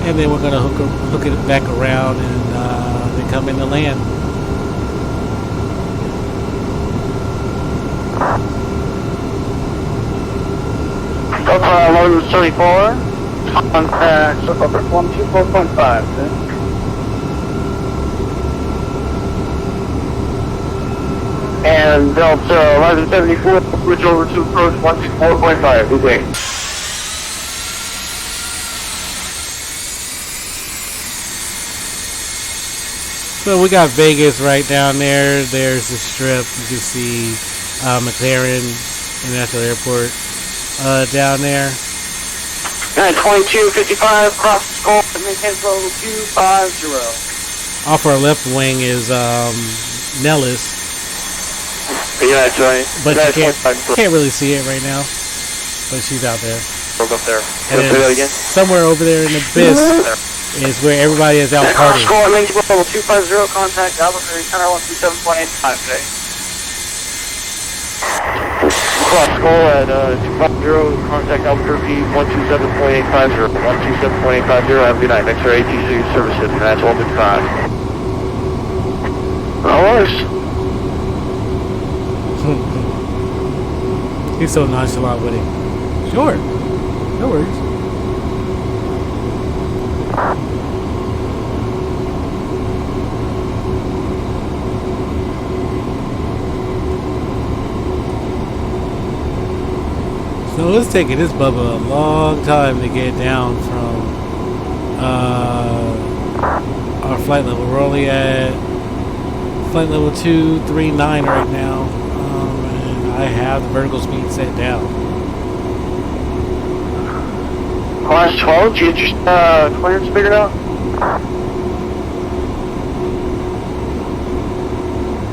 And then we're going to hook it back around and then come in to land. Load 74. Contact circle 124.5. And Delta 1174, switch over to approach 124.5. Good day. So we got Vegas right down there. There's the strip. You can see McLaren International Airport down there. 2255, cross the skull, maintain flow 250. Off our left wing is Nellis. Yeah, that's right. But you can't really see it right now. But she's out there. Broke up there. And Say that again? somewhere over there in the abyss is where everybody is out Cross partying. skull, maintain flow 250, contact Albuquerque, center 137.85 today. Cross skull at 250, contact Albuquerque 127.850. 127.850, have a good night. Next are ATC services, and that's 155. No worries. He's so nonchalant with it. Sure. No worries. So it's taking this Bubba a long time to get down from our flight level. We're only at flight level 239 right now. And I have the vertical speed set down. Class 12, did you get your clearance figured out?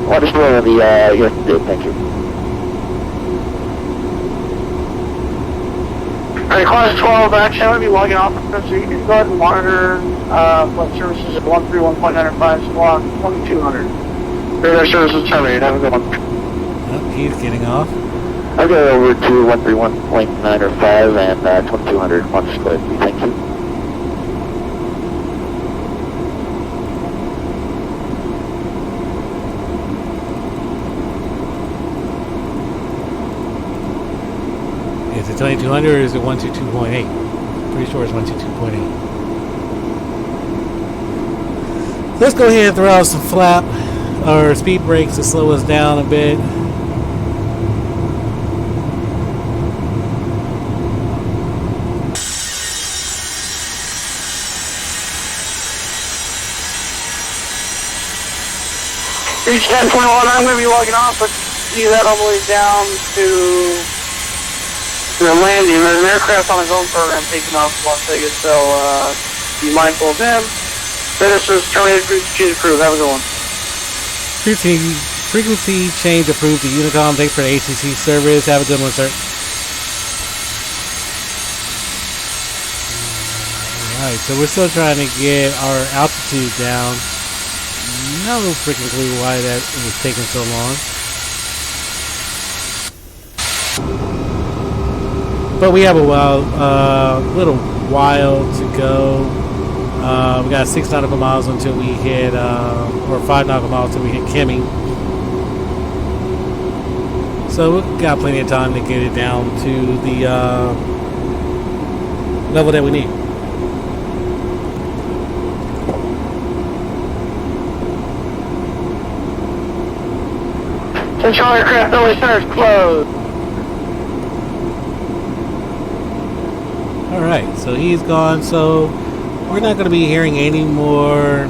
What is one of the, yes, thank you. Alright, Class 12, actually, I'm going to be logging off, so you can go ahead and monitor flight services at 131.95, squawk 2200. Radar services terminated, have a good one. Oh, he's getting off. I'll go over to 131.905 and 2200 on split. Thank you. Is it 2200 or is it 122.8? Pretty sure it's 122.8. Let's go ahead and throw out some flap or speed brakes to slow us down a bit. Reach 10.1, I'm going to be logging off, but see that all the way down to the landing. There's an aircraft on his own program taking off to Las Vegas, so be mindful of him. Radar service terminated, change approved, have a good one. Frequency change approved to Unicom. Thanks for the ATC service. Have a good one, sir. Alright, so we're still trying to get our altitude down. No freaking clue why that was taking so long. But we have a little while to go. We got 6 nautical miles until we hit, or 5 nautical miles until we hit Kimmy. So we've got plenty of time to get it down to the level that we need. Central aircraft only center is closed. Alright, so he's gone. So we're not going to be hearing any more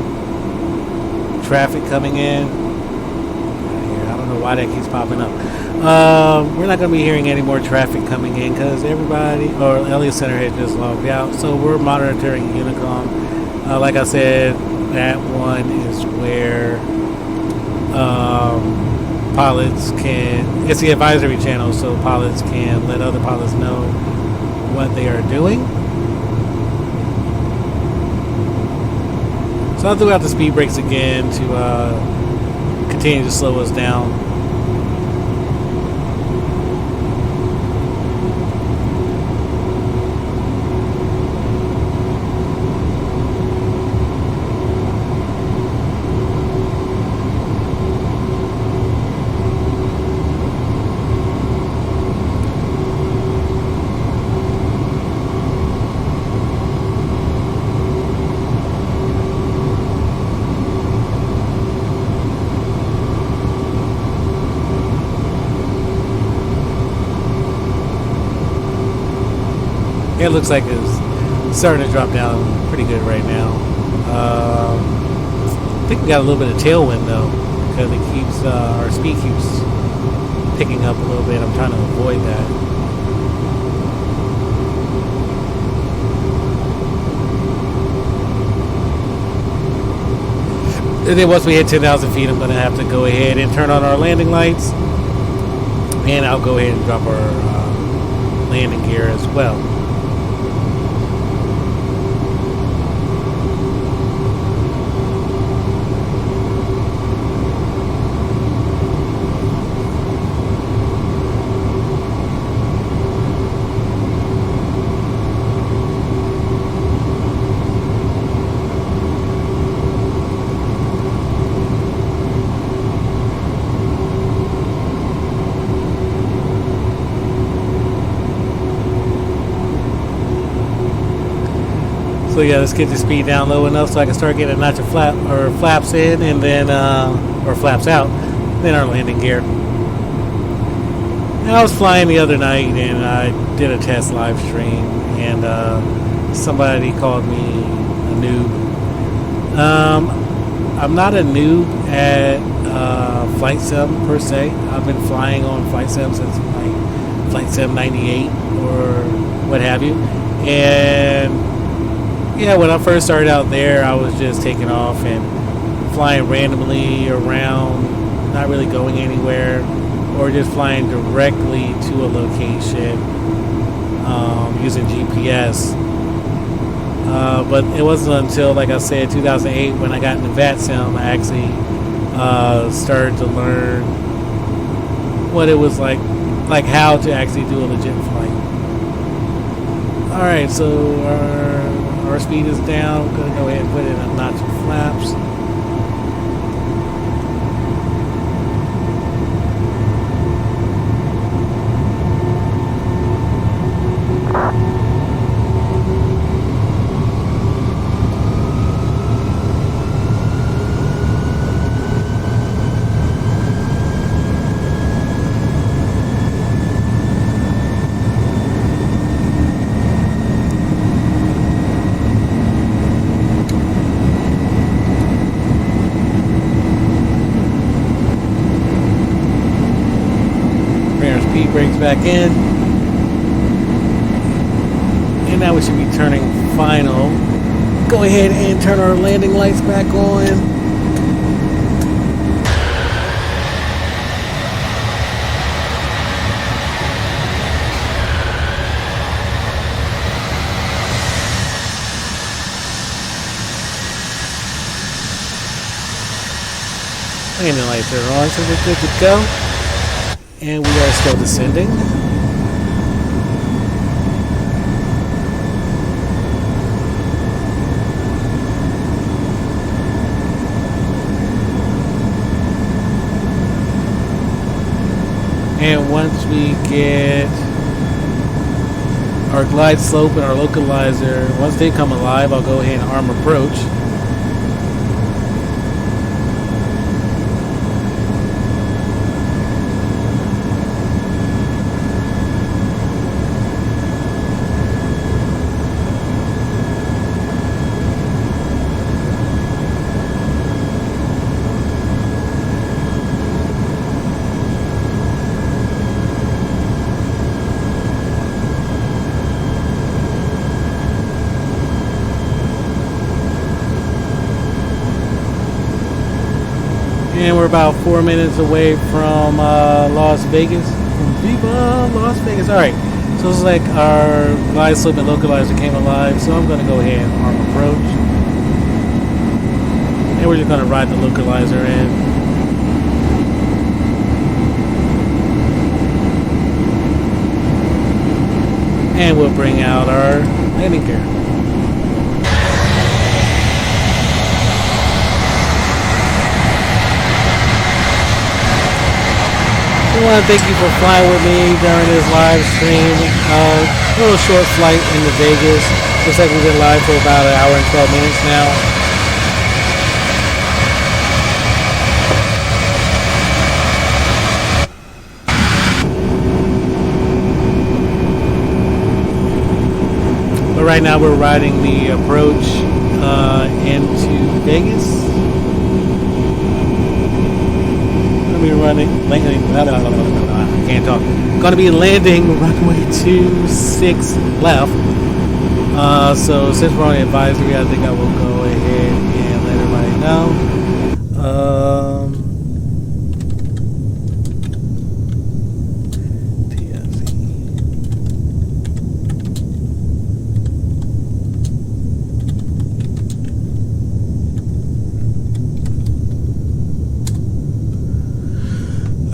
traffic coming in. I don't know why that keeps popping up. We're not going to be hearing any more traffic coming in because everybody, or Elliott Center had just logged out. So we're monitoring Unicom. Like I said, that one is where pilots can, it's the advisory channel, so pilots can let other pilots know what they are doing. So I'll throw out the speed brakes again to continue to slow us down. It looks like it's starting to drop down pretty good right now. I think we got a little bit of tailwind though, because it keeps our speed keeps picking up a little bit. I'm trying to avoid that. And then once we hit 10,000 feet, I'm going to have to go ahead and turn on our landing lights, and I'll go ahead and drop our landing gear as well. So yeah, let's get the speed down low enough so I can start getting a notch of flaps in, and then or flaps out, then our landing gear. And I was flying the other night, and I did a test live stream, and somebody called me a noob. I'm not a noob at flight sim per se. I've been flying on flight sim since like flight sim 98 or what have you, and yeah, when I first started out there, I was just taking off and flying randomly around, not really going anywhere, or just flying directly to a location using GPS. But it wasn't until, like I said, 2008 when I got into VATSIM, I actually started to learn what it was like how to actually do a legit flight. Alright, so our speed is down. I'm going to go ahead and put in a notch of flaps. Brakes back in, and now we should be turning final. Go ahead and turn our landing lights back on. Landing lights are on, so we're good to go. And we are still descending. And once we get our glide slope and our localizer, once they come alive, I'll go ahead and arm approach. And we're about 4 minutes away from Las Vegas. From Viva Las Vegas. Alright, so it's like our glide slope and localizer came alive, so I'm going to go ahead and arm approach. And we're just going to ride the localizer in. And we'll bring out our landing gear. I want to thank you for flying with me during this live stream. A little short flight into Vegas. Looks like we've been live for about an hour and 12 minutes now. So right now we're riding the approach into Vegas. Gonna be I can't talk. Gonna be landing runway 26 left. So since we're on the advisory, I think I will go ahead and let everybody know.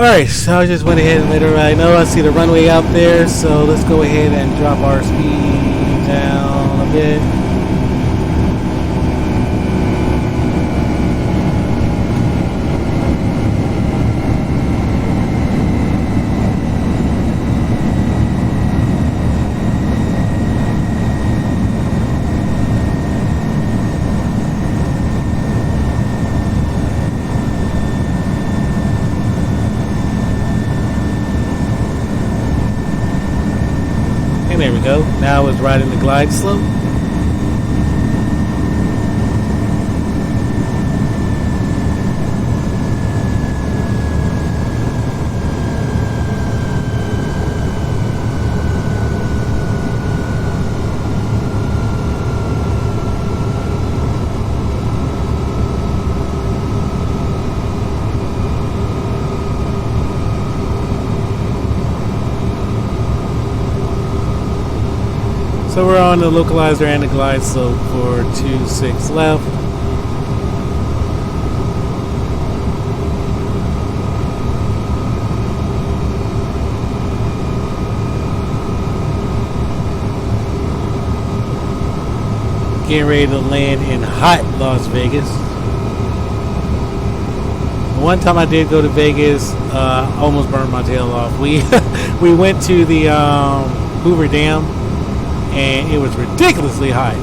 Alright, so I just went ahead and let everybody know. I see the runway out there, so let's go ahead and drop our speed down a bit. There we go. Now it's riding the glide slope. So we're on the localizer and the glide slope for 26 left. Getting ready to land in hot Las Vegas. One time I did go to Vegas, almost burned my tail off. We went to the Hoover Dam, and it was ridiculously high.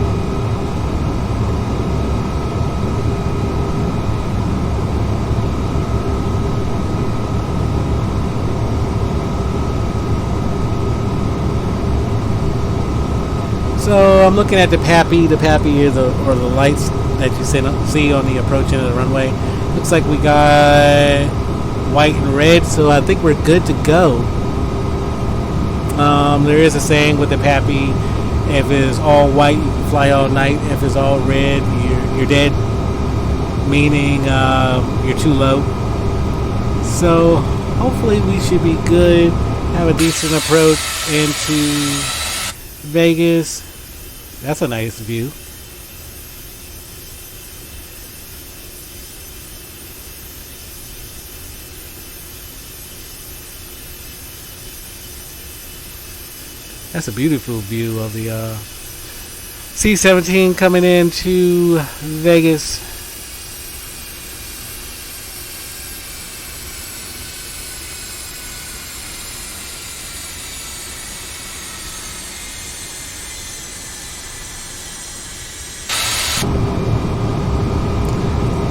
So I'm looking at the Pappy. The Pappy is the lights that you see on the approach end of the runway. Looks like we got white and red, so I think we're good to go. There is a saying with the Pappy: if it's all white, you can fly all night. If it's all red, you're dead, meaning you're too low. So hopefully we should be good. Have a decent approach into Vegas. That's a nice view. That's a beautiful view of the C-17 coming into Vegas.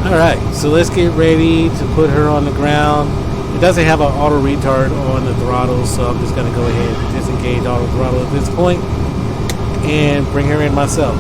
Alright, so let's get ready to put her on the ground. It doesn't have an auto retard on the throttle, so I'm just going to go ahead and disengage auto throttle at this point and bring her in myself.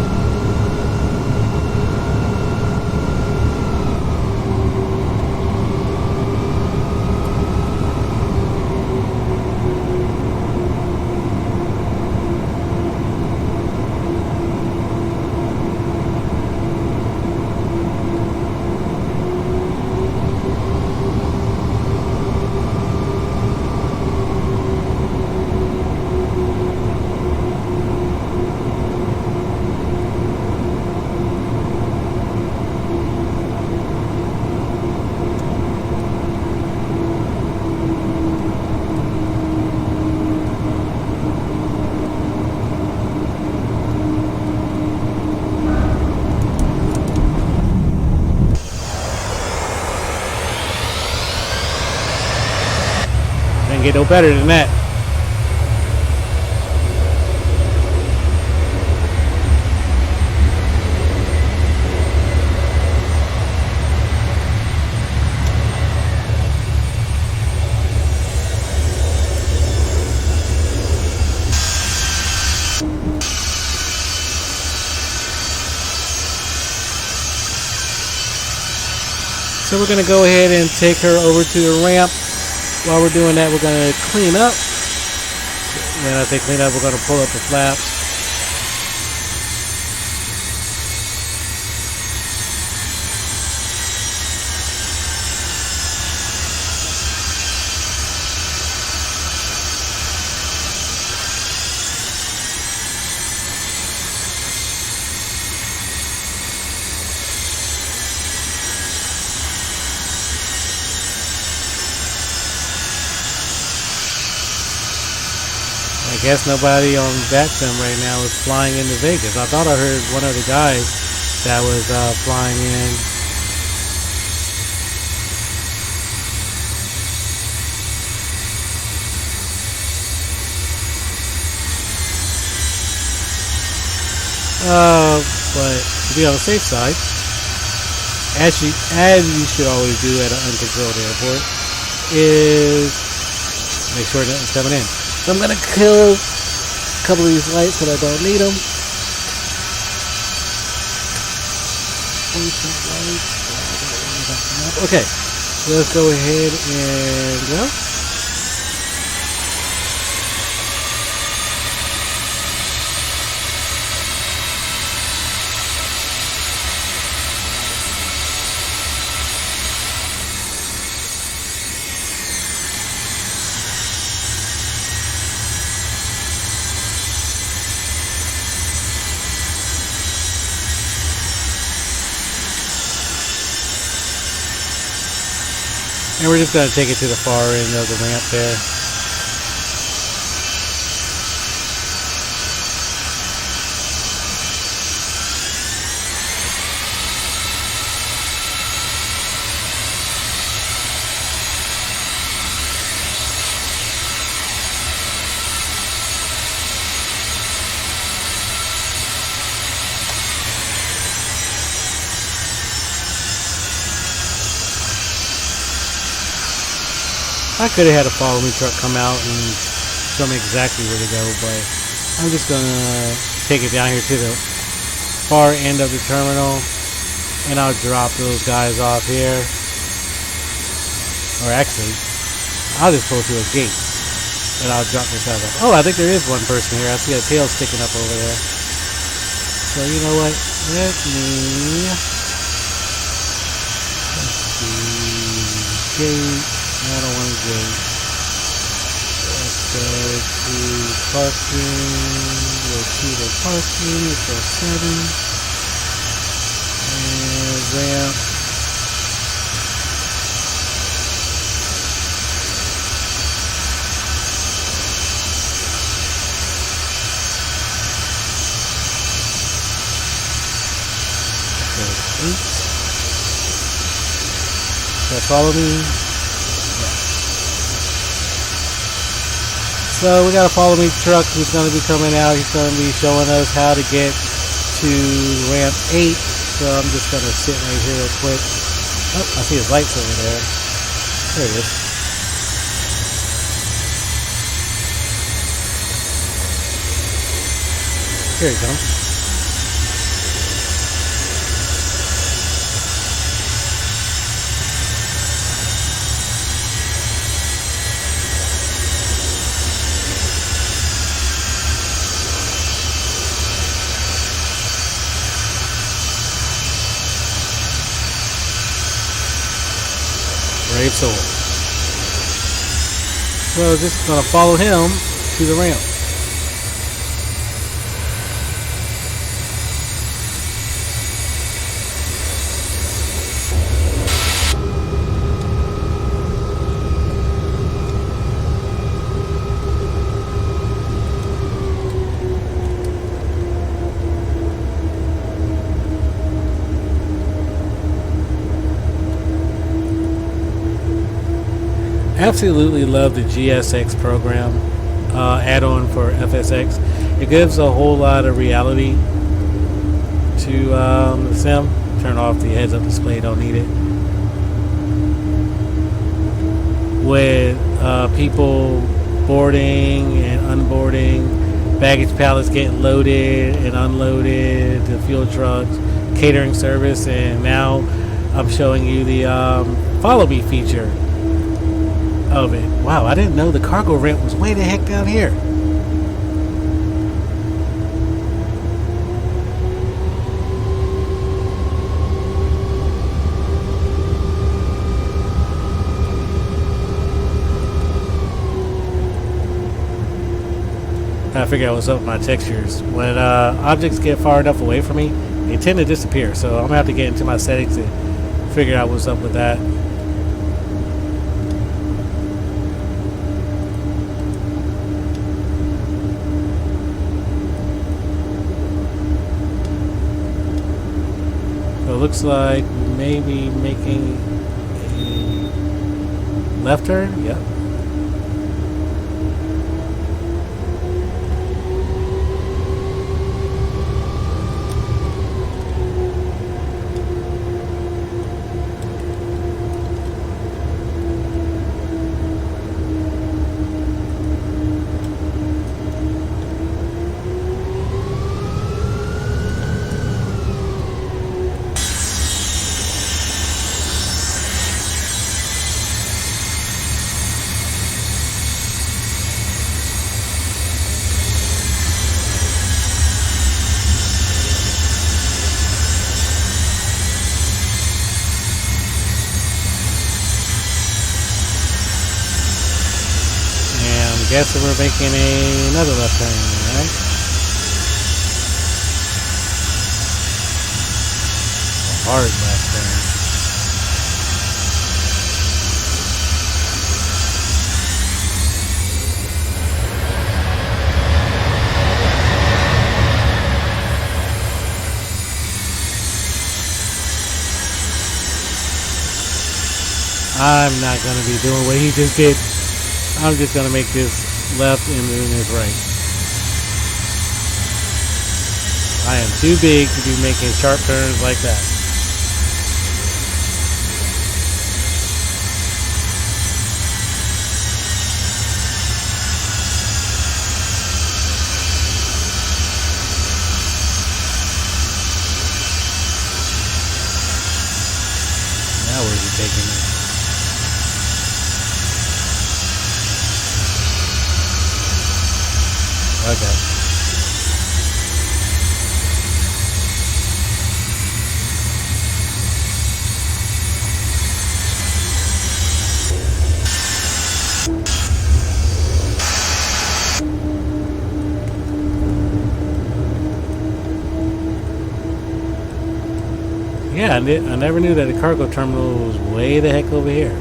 Get no better than that. So we're going to go ahead and take her over to the ramp. While we're doing that, we're going to clean up. When I say clean up, we're going to pull up the flaps. I guess nobody on VATSIM right now is flying into Vegas. I thought I heard one of the guys that was flying in. But to be on the safe side, as you should always do at an uncontrolled airport, is make sure nothing's coming in. So I'm going to kill a couple of these lights because I don't need them. Okay, so let's go ahead and go. And we're just going to take it to the far end of the ramp there. I could have had a follow me truck come out and show me exactly where to go, but I'm just gonna take it down here to the far end of the terminal, and I'll drop those guys off here. Or actually, I'll just pull through a gate and I'll drop this out. Oh, I think there is one person here. I see a tail sticking up over there. So you know what? Let's see. Gate. I don't want to go. Let's go to parking. Go to the parking. Let's go 7. And ramp. Go 8. So follow me. So we got a follow me truck who's going to be coming out. He's going to be showing us how to get to ramp 8. So I'm just going to sit right here real quick. Oh, I see his lights over there. There he is. Here he comes. Brave soul. So just gonna follow him to the ramp. Absolutely love the GSX program add-on for FSX. It gives a whole lot of reality to the sim. Turn off the heads-up display, don't need it. With people boarding and unboarding, baggage pallets getting loaded and unloaded, the fuel trucks, catering service, and now I'm showing you the follow me feature of it. Wow, I didn't know the cargo ramp was way the heck down here. I figure out what's up with my textures. When objects get far enough away from me, they tend to disappear. So I'm gonna have to get into my settings and figure out what's up with that. So it looks like we may be making a left turn. Yep. Guessing we're making another left turn, right? A hard left turn. I'm not going to be doing what he just did. I'm just going to make this left and then this right. I am too big to be making sharp turns like that. Now where's he taking me? Okay. Yeah, I never knew that the cargo terminal was way the heck over here.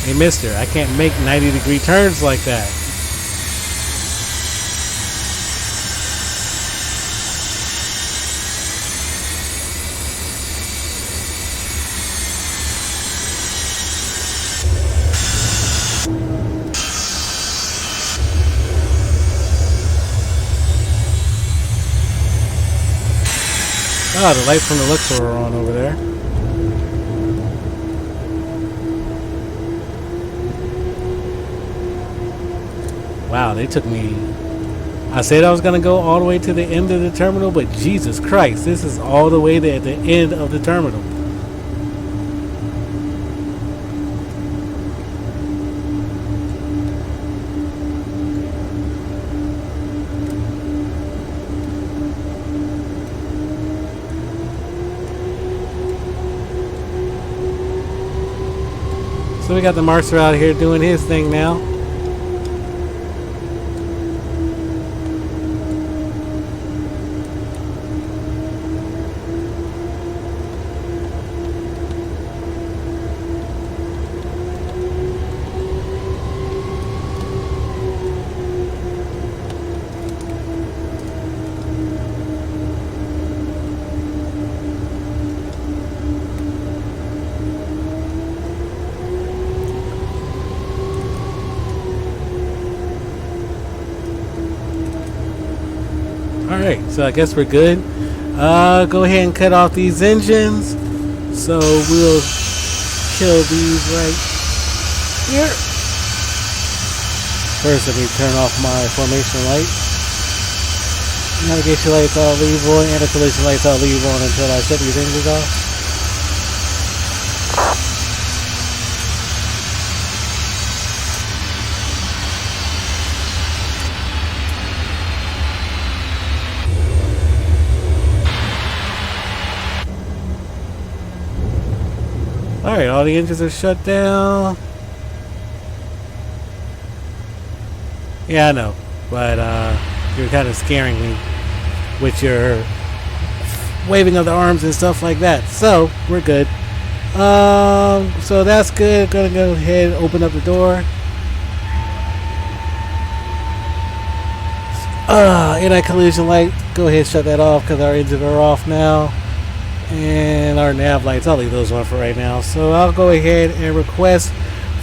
Hey, mister, I can't make 90-degree turns like that. Oh, the lights from the Luxor are on over there. Wow, they took me. I said I was going to go all the way to the end of the terminal, but Jesus Christ, this is all the way at the end of the terminal. So we got the Marcer out here doing his thing now. Alright, so I guess we're good. Go ahead and cut off these engines. So we'll kill these right here. First, let me turn off my formation light. Navigation lights I'll leave on, and the collision lights I'll leave on until I shut these engines off. Alright, all the engines are shut down. Yeah, I know, but you're kind of scaring me with your waving of the arms and stuff like that. So, we're good. So that's good. Gonna go ahead and open up the door. Anti-collision light. Go ahead and shut that off because our engines are off now. And our nav lights, I'll leave those on for right now. So I'll go ahead and request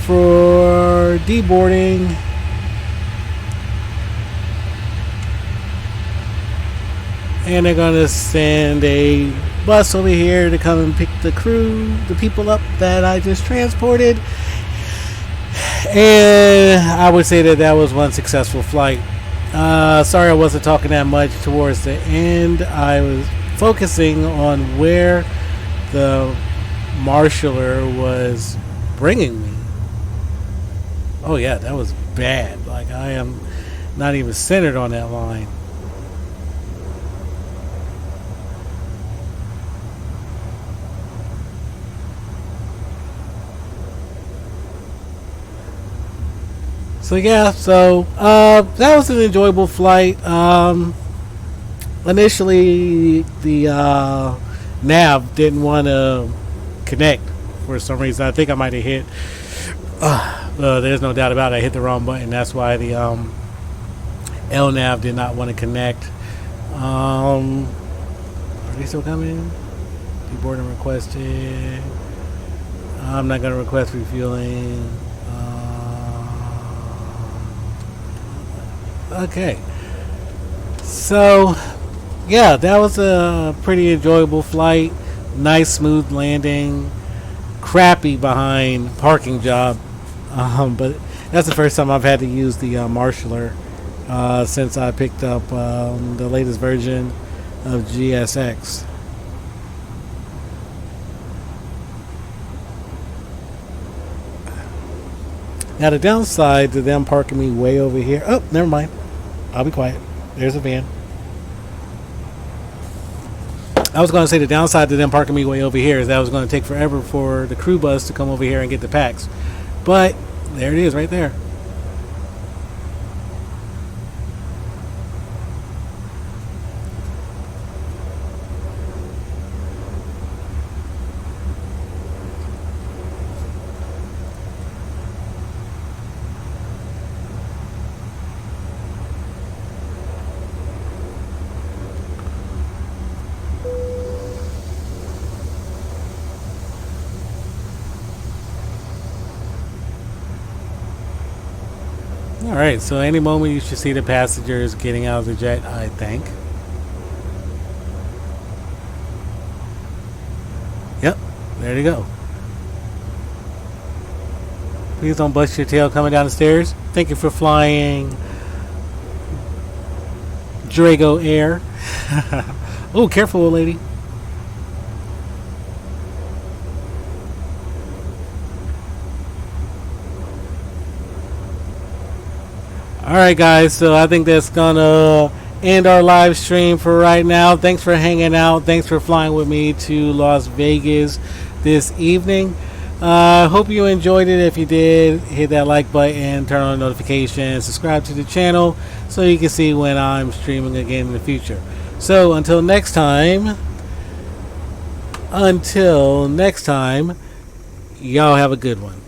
for deboarding. And they're going to send a bus over here to come and pick the crew, the people up that I just transported. And I would say that that was one successful flight. Sorry I wasn't talking that much towards the end. I was focusing on where the marshaller was bringing me. Oh yeah, that was bad. Like, I am not even centered on that line. So yeah, that was an enjoyable flight. Initially, the nav didn't want to connect for some reason. I think I might have hit. There's no doubt about it. I hit the wrong button. That's why the LNAV did not want to connect. Are they still coming? Deboarding requested. I'm not going to request refueling. Okay. So, yeah, that was a pretty enjoyable flight. Nice smooth landing. Crappy behind parking job. But that's the first time I've had to use the marshaller since I picked up the latest version of GSX. Now the downside to them parking me way over here. Oh, never mind. I'll be quiet. There's a van. I was going to say the downside to them parking me way over here is that it was going to take forever for the crew bus to come over here and get the packs. But there it is right there. Alright, so any moment you should see the passengers getting out of the jet, I think. Yep, there you go. Please don't bust your tail coming down the stairs. Thank you for flying Drago Air. Oh, careful, old lady. Alright guys, so I think that's gonna end our live stream for right now. Thanks for hanging out. Thanks for flying with me to Las Vegas this evening. Hope you enjoyed it. If you did, hit that like button, turn on notifications, subscribe to the channel so you can see when I'm streaming again in the future. So until next time, y'all have a good one.